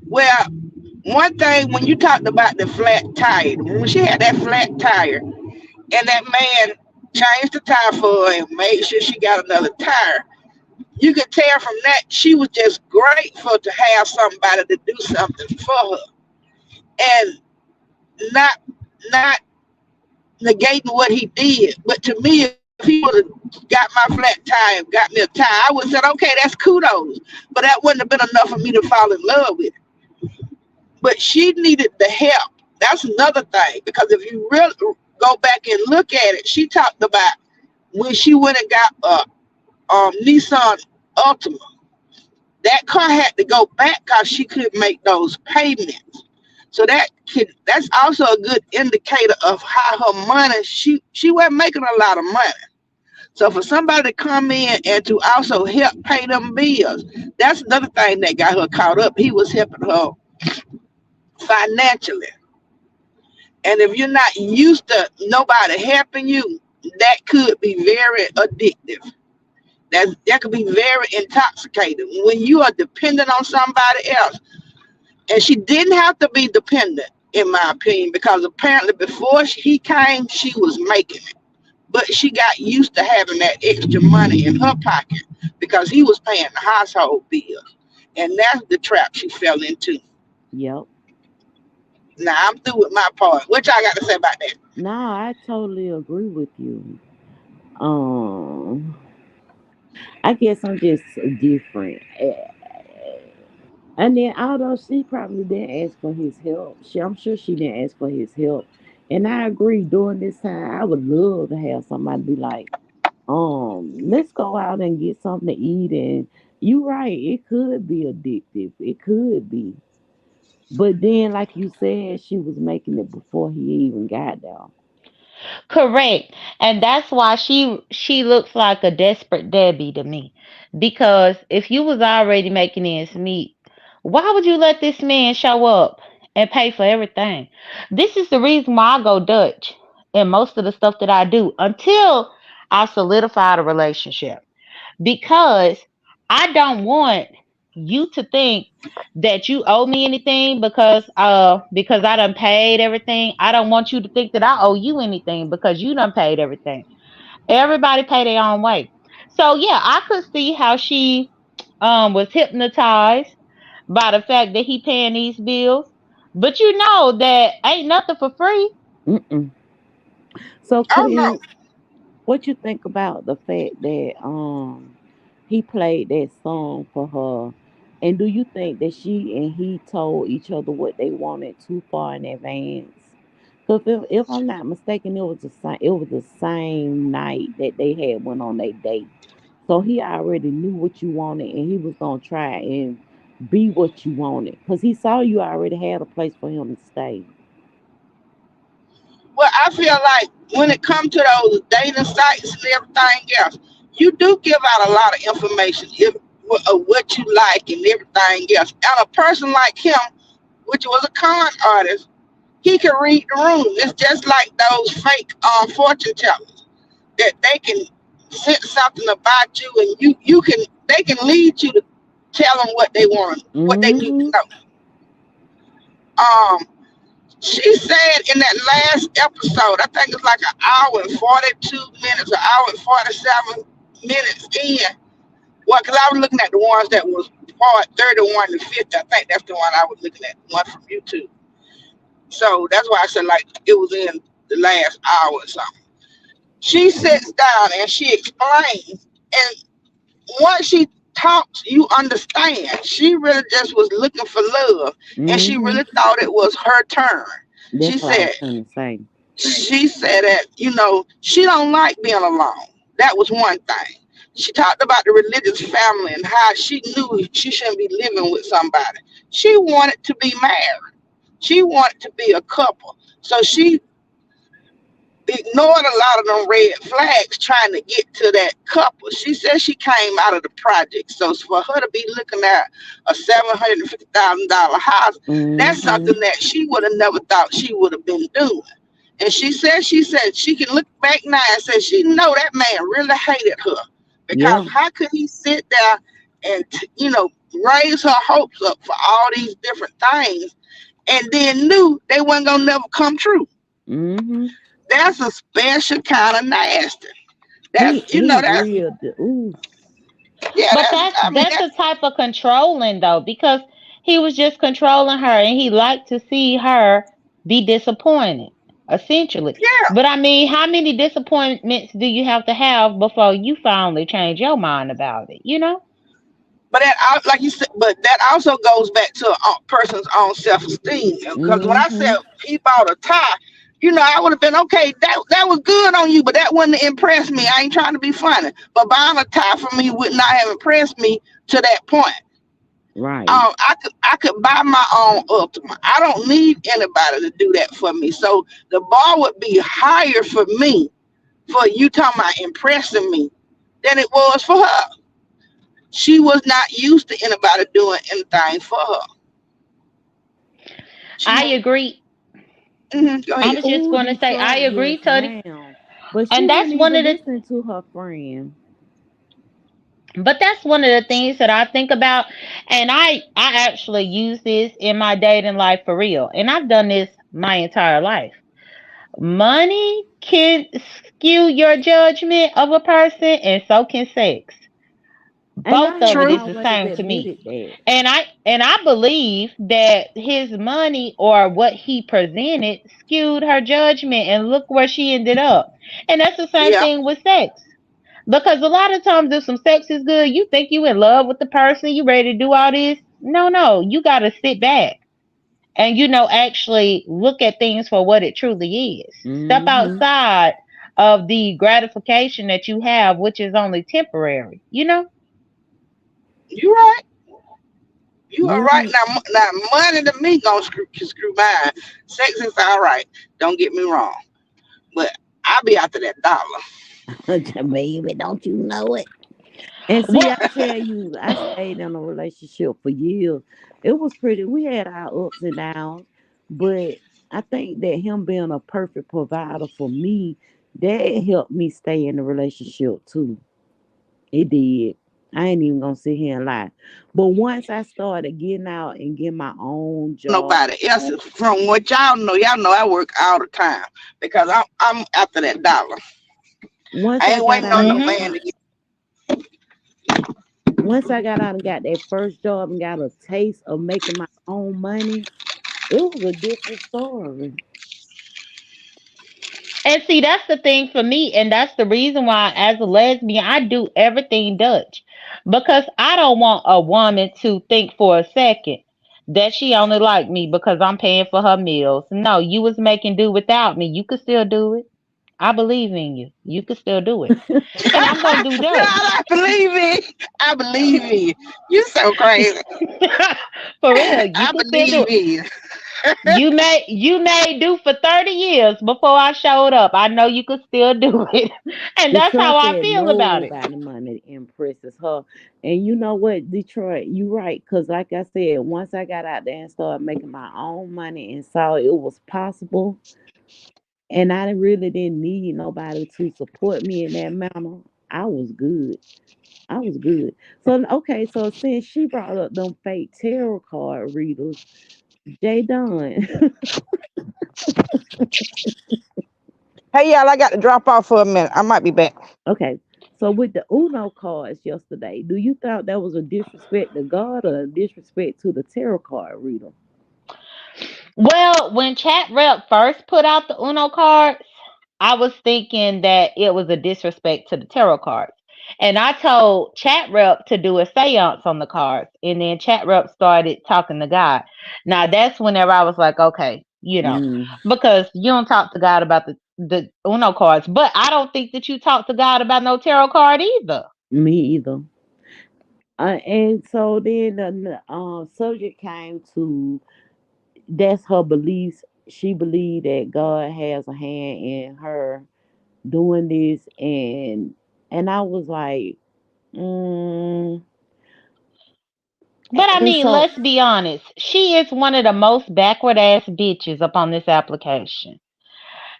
Well, one thing when you talked about the flat tire, when she had that flat tire, and that man changed the tire for her and made sure she got another tire, you could tell from that she was just grateful to have somebody to do something for her, and not not negating what he did. But to me, if he would have got my flat tire and got me a tire, I would have said, okay, that's kudos. But that wouldn't have been enough for me to fall in love with it. But she needed the help. That's another thing. Because if you really go back and look at it, she talked about when she went and got a Nissan Altima. That car had to go back because she couldn't make those payments. So that's also a good indicator of how her money, she wasn't making a lot of money. So for somebody to come in and to also help pay them bills, that's another thing that got her caught up. He was helping her financially. And if you're not used to nobody helping you, that could be very addictive. That could be very intoxicating when you are dependent on somebody else. And she didn't have to be dependent, in my opinion, because apparently before he came, she was making it. But she got used to having that extra money in her pocket because he was paying the household bills. And that's the trap she fell into. Yep. Now I'm through with my part. What y'all got to say about that? No, I totally agree with you. Um, I guess I'm just different. And then, although she probably didn't ask for his help, I'm sure she didn't ask for his help. And I agree. During this time, I would love to have somebody be like, let's go out and get something to eat. And you right, it could be addictive. It could be. But then, like you said, she was making it before he even got there. Correct. And that's why she looks like a desperate Debbie to me. Because if you was already making ends meet, why would you let this man show up and pay for everything? This is the reason why I go Dutch in most of the stuff that I do until I solidify the relationship. Because I don't want you to think that you owe me anything because I done paid everything. I don't want you to think that I owe you anything because you done paid everything. Everybody pay their own way. So yeah, I could see how she was hypnotized by the fact that he paying these bills. But you know that ain't nothing for free. Mm-mm. So, Oh no. Queen, what you think about the fact that he played that song for her? And do you think that she and he told each other what they wanted too far in advance? Because if I'm not mistaken, it was the same night that they had went on their date. So he already knew what you wanted, and he was gonna try and be what you wanted. Because he saw you already had a place for him to stay. Well, I feel like when it comes to those dating sites and everything else, you do give out a lot of information of what you like and everything else. And a person like him, which was a con artist, he can read the room. It's just like those fake fortune tellers that they can sense something about you, and you can they can lead you to tell them what they want, what they need to Mm-hmm. know. Um, she said in that last episode, I think it's like an hour and 42 minutes, an hour and 47 minutes in. Well, because I was looking at the ones that was part 31 to 50. I think that's the one I was looking at, one from YouTube. So that's why I said like it was in the last hour or something. She sits down and she explains, and once she talks, you understand. She really just was looking for love, and she Mm-hmm. really thought it was her turn. She That's what I said was trying to say. she said that she don't like being alone. That was one thing. She talked about the religious family and how she knew she shouldn't be living with somebody. She wanted to be married. She wanted to be a couple. So she ignored a lot of them red flags trying to get to that couple. She said she came out of the project. So for her to be looking at a $750,000 house, that's Mm-hmm. something that she would have never thought she would have been doing. And she said she can look back now and say she know that man really hated her because Yeah. how could he sit there and raise her hopes up for all these different things and then knew they wasn't gonna never come true. Mm-hmm. That's a special kind of nasty. He That's he that's real. Ooh. yeah. But That's that's I mean that's that a type of controlling though, because he was just controlling her and he liked to see her be disappointed, essentially. yeah. But I mean, how many disappointments do you have to have before you finally change your mind about it, you know? But like you said, but that also goes back to a person's own self-esteem. Because when I said Mm-hmm. he bought a tie, I would have been okay. That was good on you, but that wouldn't impress me. I ain't trying to be funny, but buying a tie for me would not have impressed me to that point. Right. I could buy my own Ultima. I don't need anybody to do that for me. So the bar would be higher for me for you talking about impressing me than it was for her. She was not used to anybody doing anything for her. She I was. agree. Go I ahead. was just Oh, going to say I Detroit, agree, yes, Tony. ma'am. But she And wouldn't that's one even of the listen to her friend. but that's one of the things that I think about, and I actually use this in my dating life for real. And I've done this my entire life. Money can skew your judgment of a person, and so can sex. And I Both of have it True. is the always same to me. admitted that. And I believe that his money or what he presented skewed her judgment, and look where she ended up. And that's the same Yeah. thing with sex. Because a lot of times if some sex is good, you think you in love with the person, you ready to do all this. No, no, you gotta sit back and actually look at things for what it truly is. Step Mm-hmm. outside of the gratification that you have, which is only temporary. You right. You are You right. right. Now money to me gonna screw mine. Sex is all right. Don't get me wrong, but I'll be after that dollar. Baby, don't you know it? And see, Well, I tell you, I stayed in a relationship for years. It was pretty, we had our ups and downs, but I think that him being a perfect provider for me, that helped me stay in the relationship too. It did. I ain't even gonna sit here and lie. But once I started getting out and getting my own job, Nobody else. From what y'all know I work all the time because I'm after that dollar. once I I ain't got waiting out on and no mhm. man to get. once I got out and got that first job and got a taste of making my own money, it was a different story. And see, that's the thing for me, and that's the reason why, as a lesbian, I do everything Dutch, because I don't want a woman to think for a second that she only like me because I'm paying for her meals. No, you was making do without me. You could still do it. I believe in you. You could still do it, and I'm gonna do God, Dutch. I believe in. I believe in you. You so crazy. For real, you I could still do believe it. in you. You may do for 30 years before I showed up. I know you could still do it. And that's how Detroit I said feel about it. nobody money impresses her. And you know what, Detroit, you right. Because like I said, once I got out there and started making my own money and saw it was possible, and I really didn't need nobody to support me in that manner, I was good. I was good. So, okay, so since she brought up them fake tarot card readers, Jay Dunn. Hey y'all, I got to drop off for a minute. I might be back. Okay, so with the Uno cards yesterday, do you thought that was a disrespect to God or a disrespect to the tarot card reader? Well, when Chat Rep first put out the Uno cards, I was thinking that it was a disrespect to the tarot cards. And I told Chat Rep to do a seance on the cards. And then Chat Rep started talking to God. Now, that's whenever I was like, okay, Mm, because you don't talk to God about the Uno cards. But I don't think that you talk to God about no tarot card either. me either. And so then the subject came to that's her beliefs. She believed that God has a hand in her doing this, and I was like, mm, But I and mean, so let's be honest. She is one of the most backward ass bitches up on this application.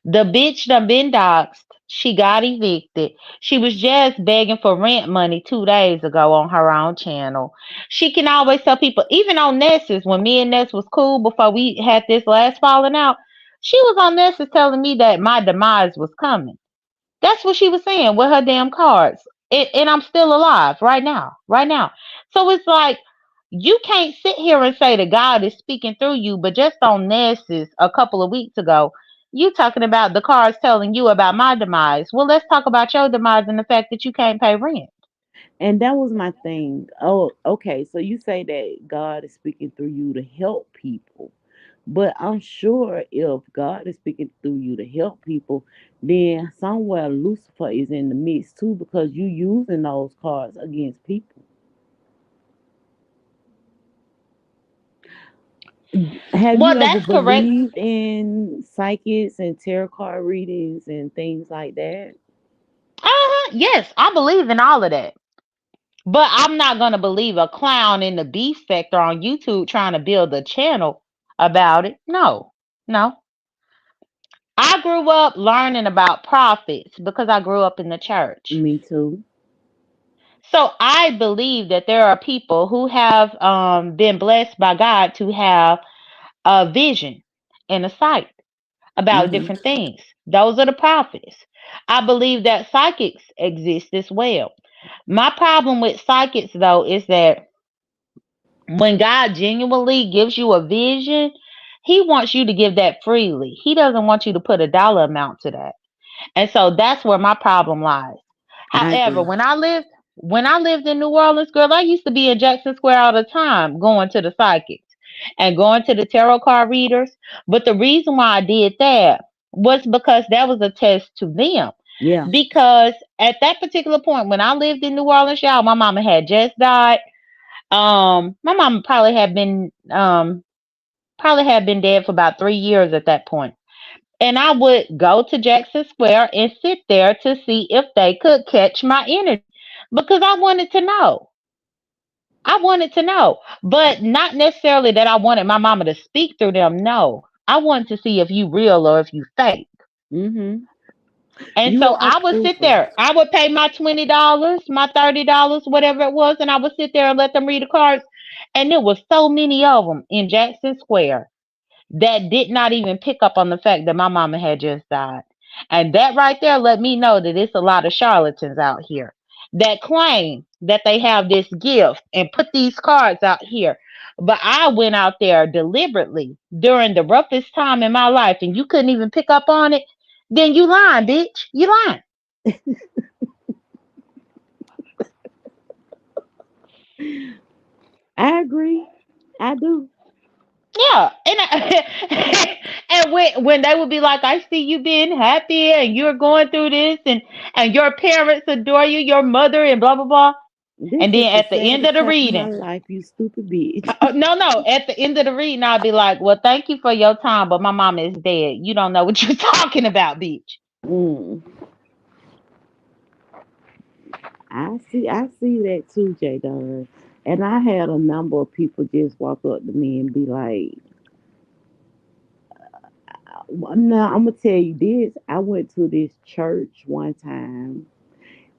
The bitch done been doxxed. She got evicted. She was just begging for rent money 2 days ago on her own channel. She can always tell people, even on Nessus, when me and Ness was cool before we had this last falling out, she was on Nessus telling me that my demise was coming. That's what she was saying with her damn cards. And I'm still alive right now. Right now. So it's like, you can't sit here and say that God is speaking through you, but just on Nessus a couple of weeks ago, you talking about the cards telling you about my demise. Well, let's talk about your demise and the fact that you can't pay rent. and that was my thing. Oh, okay. So you say that God is speaking through you to help people. But I'm sure if God is speaking through you to help people, then somewhere Lucifer is in the mix too, because you using those cards against people. Have Well, you ever that's correct. believed in psychics and tarot card readings and things like that? Yes, I believe in all of that. But I'm not gonna believe a clown in the Beef Factor on YouTube trying to build a channel about it. No, no. I grew up learning about prophets because I grew up in the church. Me too. So I believe that there are people who have been blessed by God to have a vision and a sight about Hmm. different things. Those are the prophets. I believe that psychics exist as well. My problem with psychics, though, is that when God genuinely gives you a vision, He wants you to give that freely. He doesn't want you to put a dollar amount to that. And so that's where my problem lies. I However, agree. when I lived in New Orleans, girl, I used to be in Jackson Square all the time, going to the psychics and going to the tarot card readers. But the reason why I did that was because that was a test to them. Yeah. Because at that particular point, when I lived in New Orleans, y'all, my mama had just died. My mama probably had been dead for about 3 years at that point. And I would go to Jackson Square and sit there to see if they could catch my energy because I wanted to know. I wanted to know, but not necessarily that I wanted my mama to speak through them. No, I wanted to see if you real or if you fake. Hmm. And You so are I would sit stupid. there. I would pay my $20, my $30, whatever it was, and I would sit there and let them read the cards. And there was so many of them in Jackson Square that did not even pick up on the fact that my mama had just died. And that right there let me know that it's a lot of charlatans out here that claim that they have this gift and put these cards out here. But I went out there deliberately during the roughest time in my life and you couldn't even pick up on it. Then you lying, bitch. You lying. I agree. I do. Yeah, and when they would be like, "I see you being happy, and you're going through this, and your parents adore you, your mother, and blah blah blah," This and is then the at the end of saddest the time of my reading, life, you stupid bitch. no, no, at the end of the reading, I'd be like, "Well, thank you for your time, but my mama is dead. You don't know what you're talking about, bitch." Mm. I see that too, J Dunn. And I had a number of people just walk up to me and be like, now I'm gonna tell you this. I went to this church one time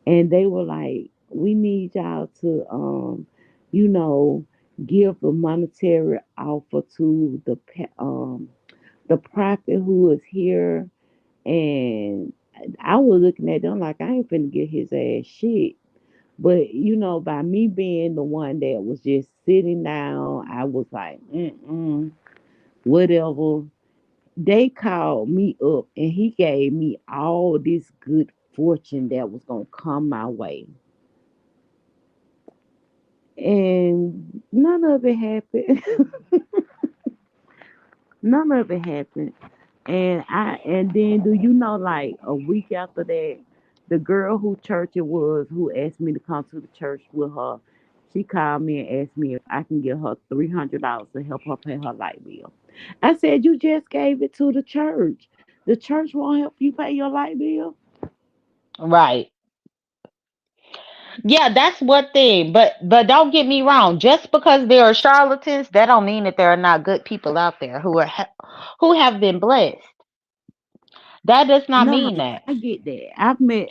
and they were like, we need y'all to you know, give a monetary offer to the prophet who is here. And I was looking at them like I ain't finna get his ass shit. But by me being the one that was just sitting down, I was like, whatever. They called me up and he gave me all this good fortune that was gonna come my way. And none of it happened. None of it happened. And then do you know, like a week after that, the girl who church it was who asked me to come to the church with her, she called me and asked me if I can give her $300 to help her pay her light bill. I said, you just gave it to the church. The church won't help you pay your light bill. Right. Yeah, that's one thing. But don't get me wrong. Just because there are charlatans, that don't mean that there are not good people out there who have been blessed. That does not No, no, mean that. I get that. I met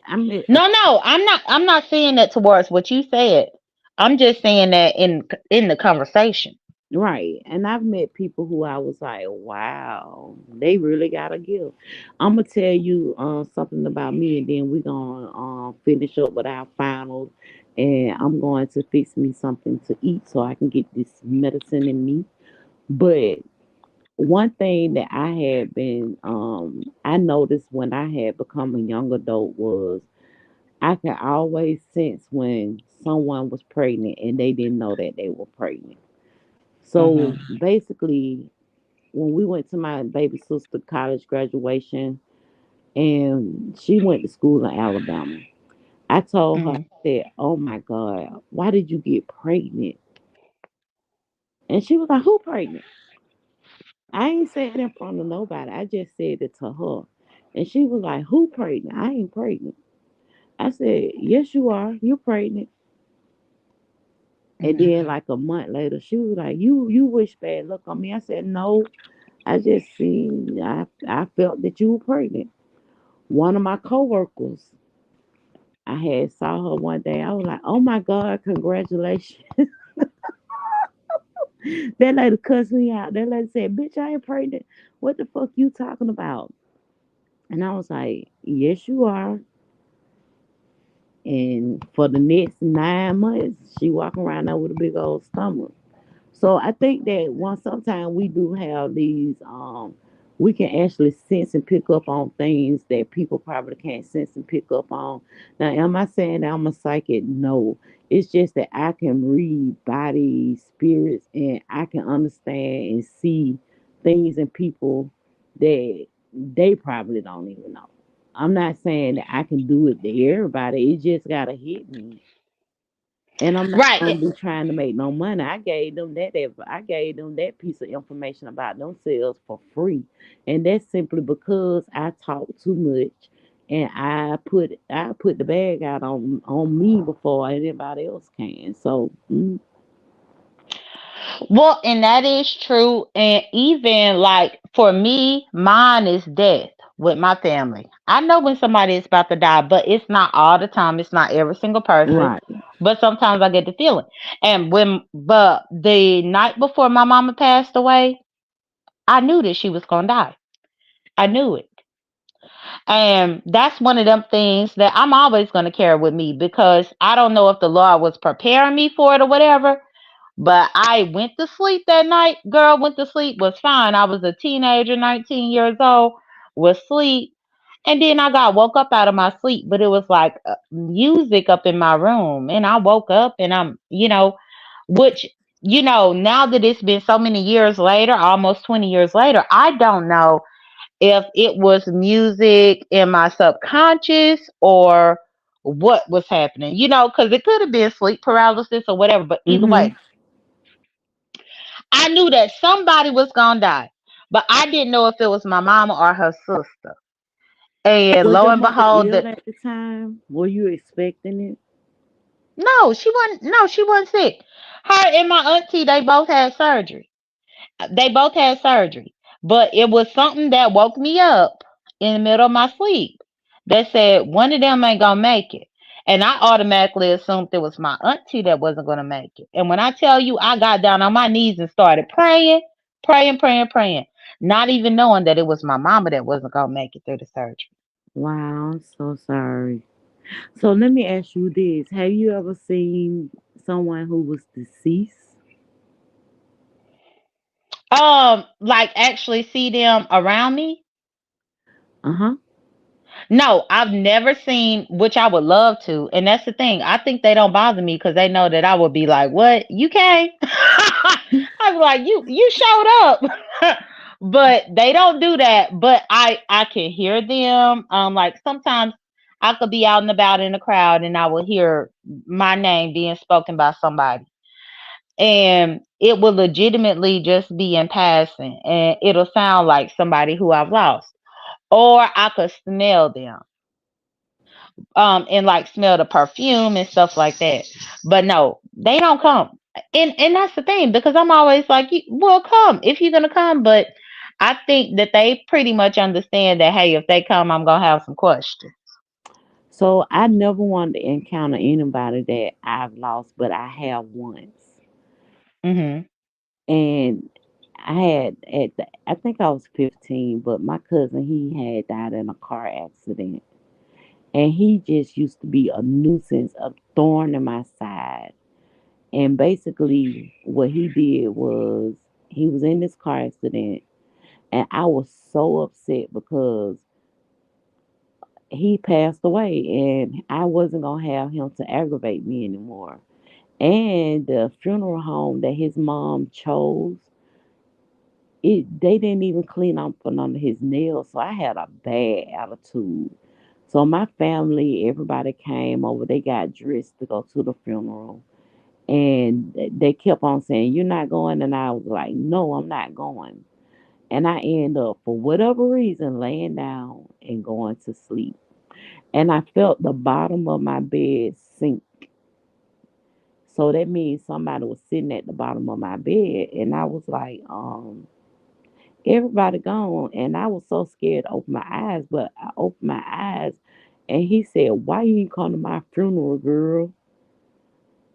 No, no, I'm not saying that towards what you said. I'm just saying that in the conversation. right, and I've met people who I was like, wow, they really got a gift. I'm gonna tell you something about me, and then we're gonna finish up with our finals, and I'm going to fix me something to eat so I can get this medicine in me. But one thing that I noticed when I had become a young adult was I could always sense when someone was pregnant and they didn't know that they were pregnant. So Hmm. basically, when we went to my baby sister college graduation and she went to school in Alabama, I told her, Hmm. I said, oh my God, why did you get pregnant? And she was like, who pregnant? I ain't said it in front of nobody. I just said it to her. And she was like, "Who pregnant? I ain't pregnant." I said, "Yes, you are. You're pregnant." And Mhm. then like a month later, she was like, "You wish bad luck on me." I said, "No, I just seen I felt that you were pregnant." One of my coworkers, I had saw her one day. I was like, "Oh my God, congratulations." That lady cussed me out. That lady said, "Bitch, I ain't pregnant. What the fuck you talking about?" And I was like, "Yes, you are." And for the next 9 months, she walking around there with a big old stomach. So I think that once sometimes we do have these, we can actually sense and pick up on things that people probably can't sense and pick up on. Now, am I saying that I'm a psychic? No. It's just that I can read body, spirits, and I can understand and see things in people that they probably don't even know. I'm not saying that I can do it to everybody. It just gotta hit me. And I'm not Right. gonna be trying to make no money. I gave them that piece of information about themselves for free. And that's simply because I talk too much and I put the bag out on me before anybody else can. So Well, and that is true. And even like for me, mine is death with my family. I know when somebody is about to die, but it's not all the time. It's not every single person. right. But sometimes I get the feeling. But the night before my mama passed away, I knew that she was going to die. I knew it. And that's one of them things that I'm always going to carry with me because I don't know if the Lord was preparing me for it or whatever. But I went to sleep that night. Girl, went to sleep, was fine. I was a teenager, 19 years old, was asleep. And then I got woke up out of my sleep, but it was like music up in my room. And I woke up and which, now that it's been so many years later, almost 20 years later, I don't know if it was music in my subconscious or what was happening, because it could have been sleep paralysis or whatever. But either Mm-hmm. way, I knew that somebody was gonna die, but I didn't know if it was my mama or her sister. And Was lo your and mother behold, ill at the time? Were you expecting it? no, she wasn't. No, she wasn't sick. Her and my auntie, they both had surgery. They both had surgery, but it was something that woke me up in the middle of my sleep that said one of them ain't gonna make it. And I automatically assumed it was my auntie that wasn't gonna make it. And when I tell you, I got down on my knees and started praying, praying, praying, praying, not even knowing that it was my mama that wasn't gonna make it through the surgery. Wow, I'm so sorry. So let me ask you this. Have you ever seen someone who was deceased? Like actually see them around me. Uh-huh. No, I've never seen, which I would love to. And that's the thing. I think they don't bother me because they know that I would be like, "What? You came?" I'm like, "You showed up," but they don't do that. But I can hear them. Like sometimes I could be out and about in the crowd and I will hear my name being spoken by somebody, and it will legitimately just be in passing, and it'll sound like somebody who I've lost, or I could smell them and like smell the perfume and stuff like that. But no, they don't come. And that's the thing because I'm always like, well, come if you're gonna come. But I think that they pretty much understand that hey, if they come, I'm gonna have some questions. So I never wanted to encounter anybody that I've lost, but I have once. Mhm. And I think I was 15, but my cousin, he had died in a car accident. And he just used to be a nuisance, a thorn in my side. And basically what he did was he was in this car accident and I was so upset because he passed away and I wasn't gonna have him to aggravate me anymore. And the funeral home that his mom chose, they didn't even clean up for none of his nails, so I had a bad attitude. So my family, everybody came over. They got dressed to go to the funeral, and they kept on saying, "You're not going," and I was like, "No, I'm not going." And I end up, for whatever reason, laying down and going to sleep. And I felt the bottom of my bed sink. So that means somebody was sitting at the bottom of my bed. And I was like, everybody gone. And I was so scared to open my eyes. But I opened my eyes and he said, why you ain't come to my funeral, girl?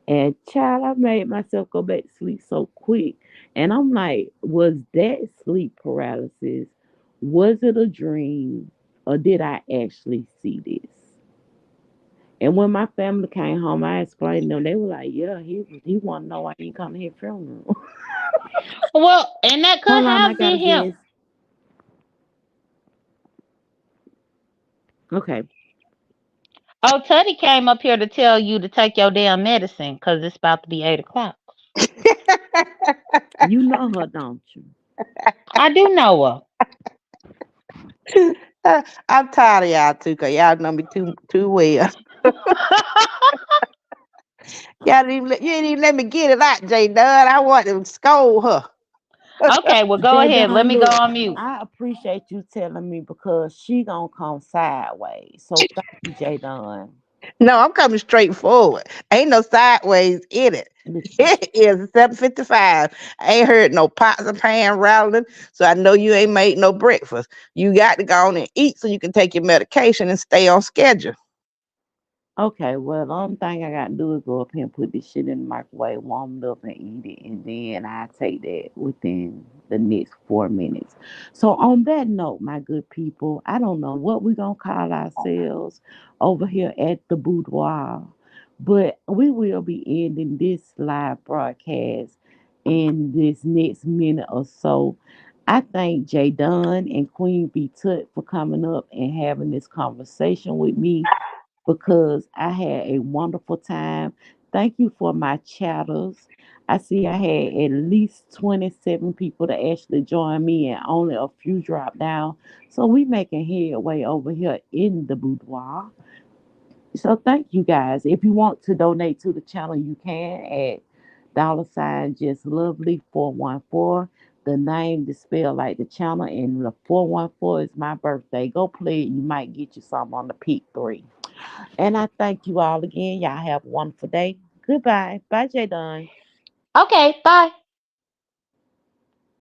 And child, I made myself go back to sleep so quick. And I'm like, was that sleep paralysis? Was it a dream? Or did I actually see this? And when my family came home, I explained to them. They were like, yeah, he want to know why you come to his funeral. Well, and that could Hold on, I have got to been him. guess. Okay. Oh, Teddy came up here to tell you to take your damn medicine because it's about to be 8 o'clock. You know her, don't you? I do know her. I'm tired of y'all too, cause y'all know me too well. You ain't even let me get it out, J Dud. I want to scold her. Okay, well, go ahead. Let Jadon, me go look, on mute. I appreciate you telling me because she gonna come sideways. So thank you, Jadon. No, I'm coming straight forward. Ain't no sideways in it. Listen. It is 7:55. I ain't heard no pots and pan rattling, so I know you ain't made no breakfast. You got to go on and eat so you can take your medication and stay on schedule. Okay, well, the only thing I got to do is go up here and put this shit in the microwave, warm it up, and eat it, and then I take that within the next 4 minutes. So, on that note, my good people, I don't know what we're gonna call ourselves over here at the boudoir, but we will be ending this live broadcast in this next minute or so. I thank Jay Dunn and Queen B Tut for coming up and having this conversation with me because I had a wonderful time. Thank you for my chatters. I see I had at least 27 people to actually join me and only a few dropped down. So we making headway over here in the boudoir. So thank you guys. If you want to donate to the channel, you can at dollar sign just lovely 414. The name is spelled like the channel, and the 414 is my birthday. Go play it. You might get you something on the peak three. And I thank you all again. Y'all have a wonderful day. Goodbye. Bye, Jay Dunn. Okay, bye.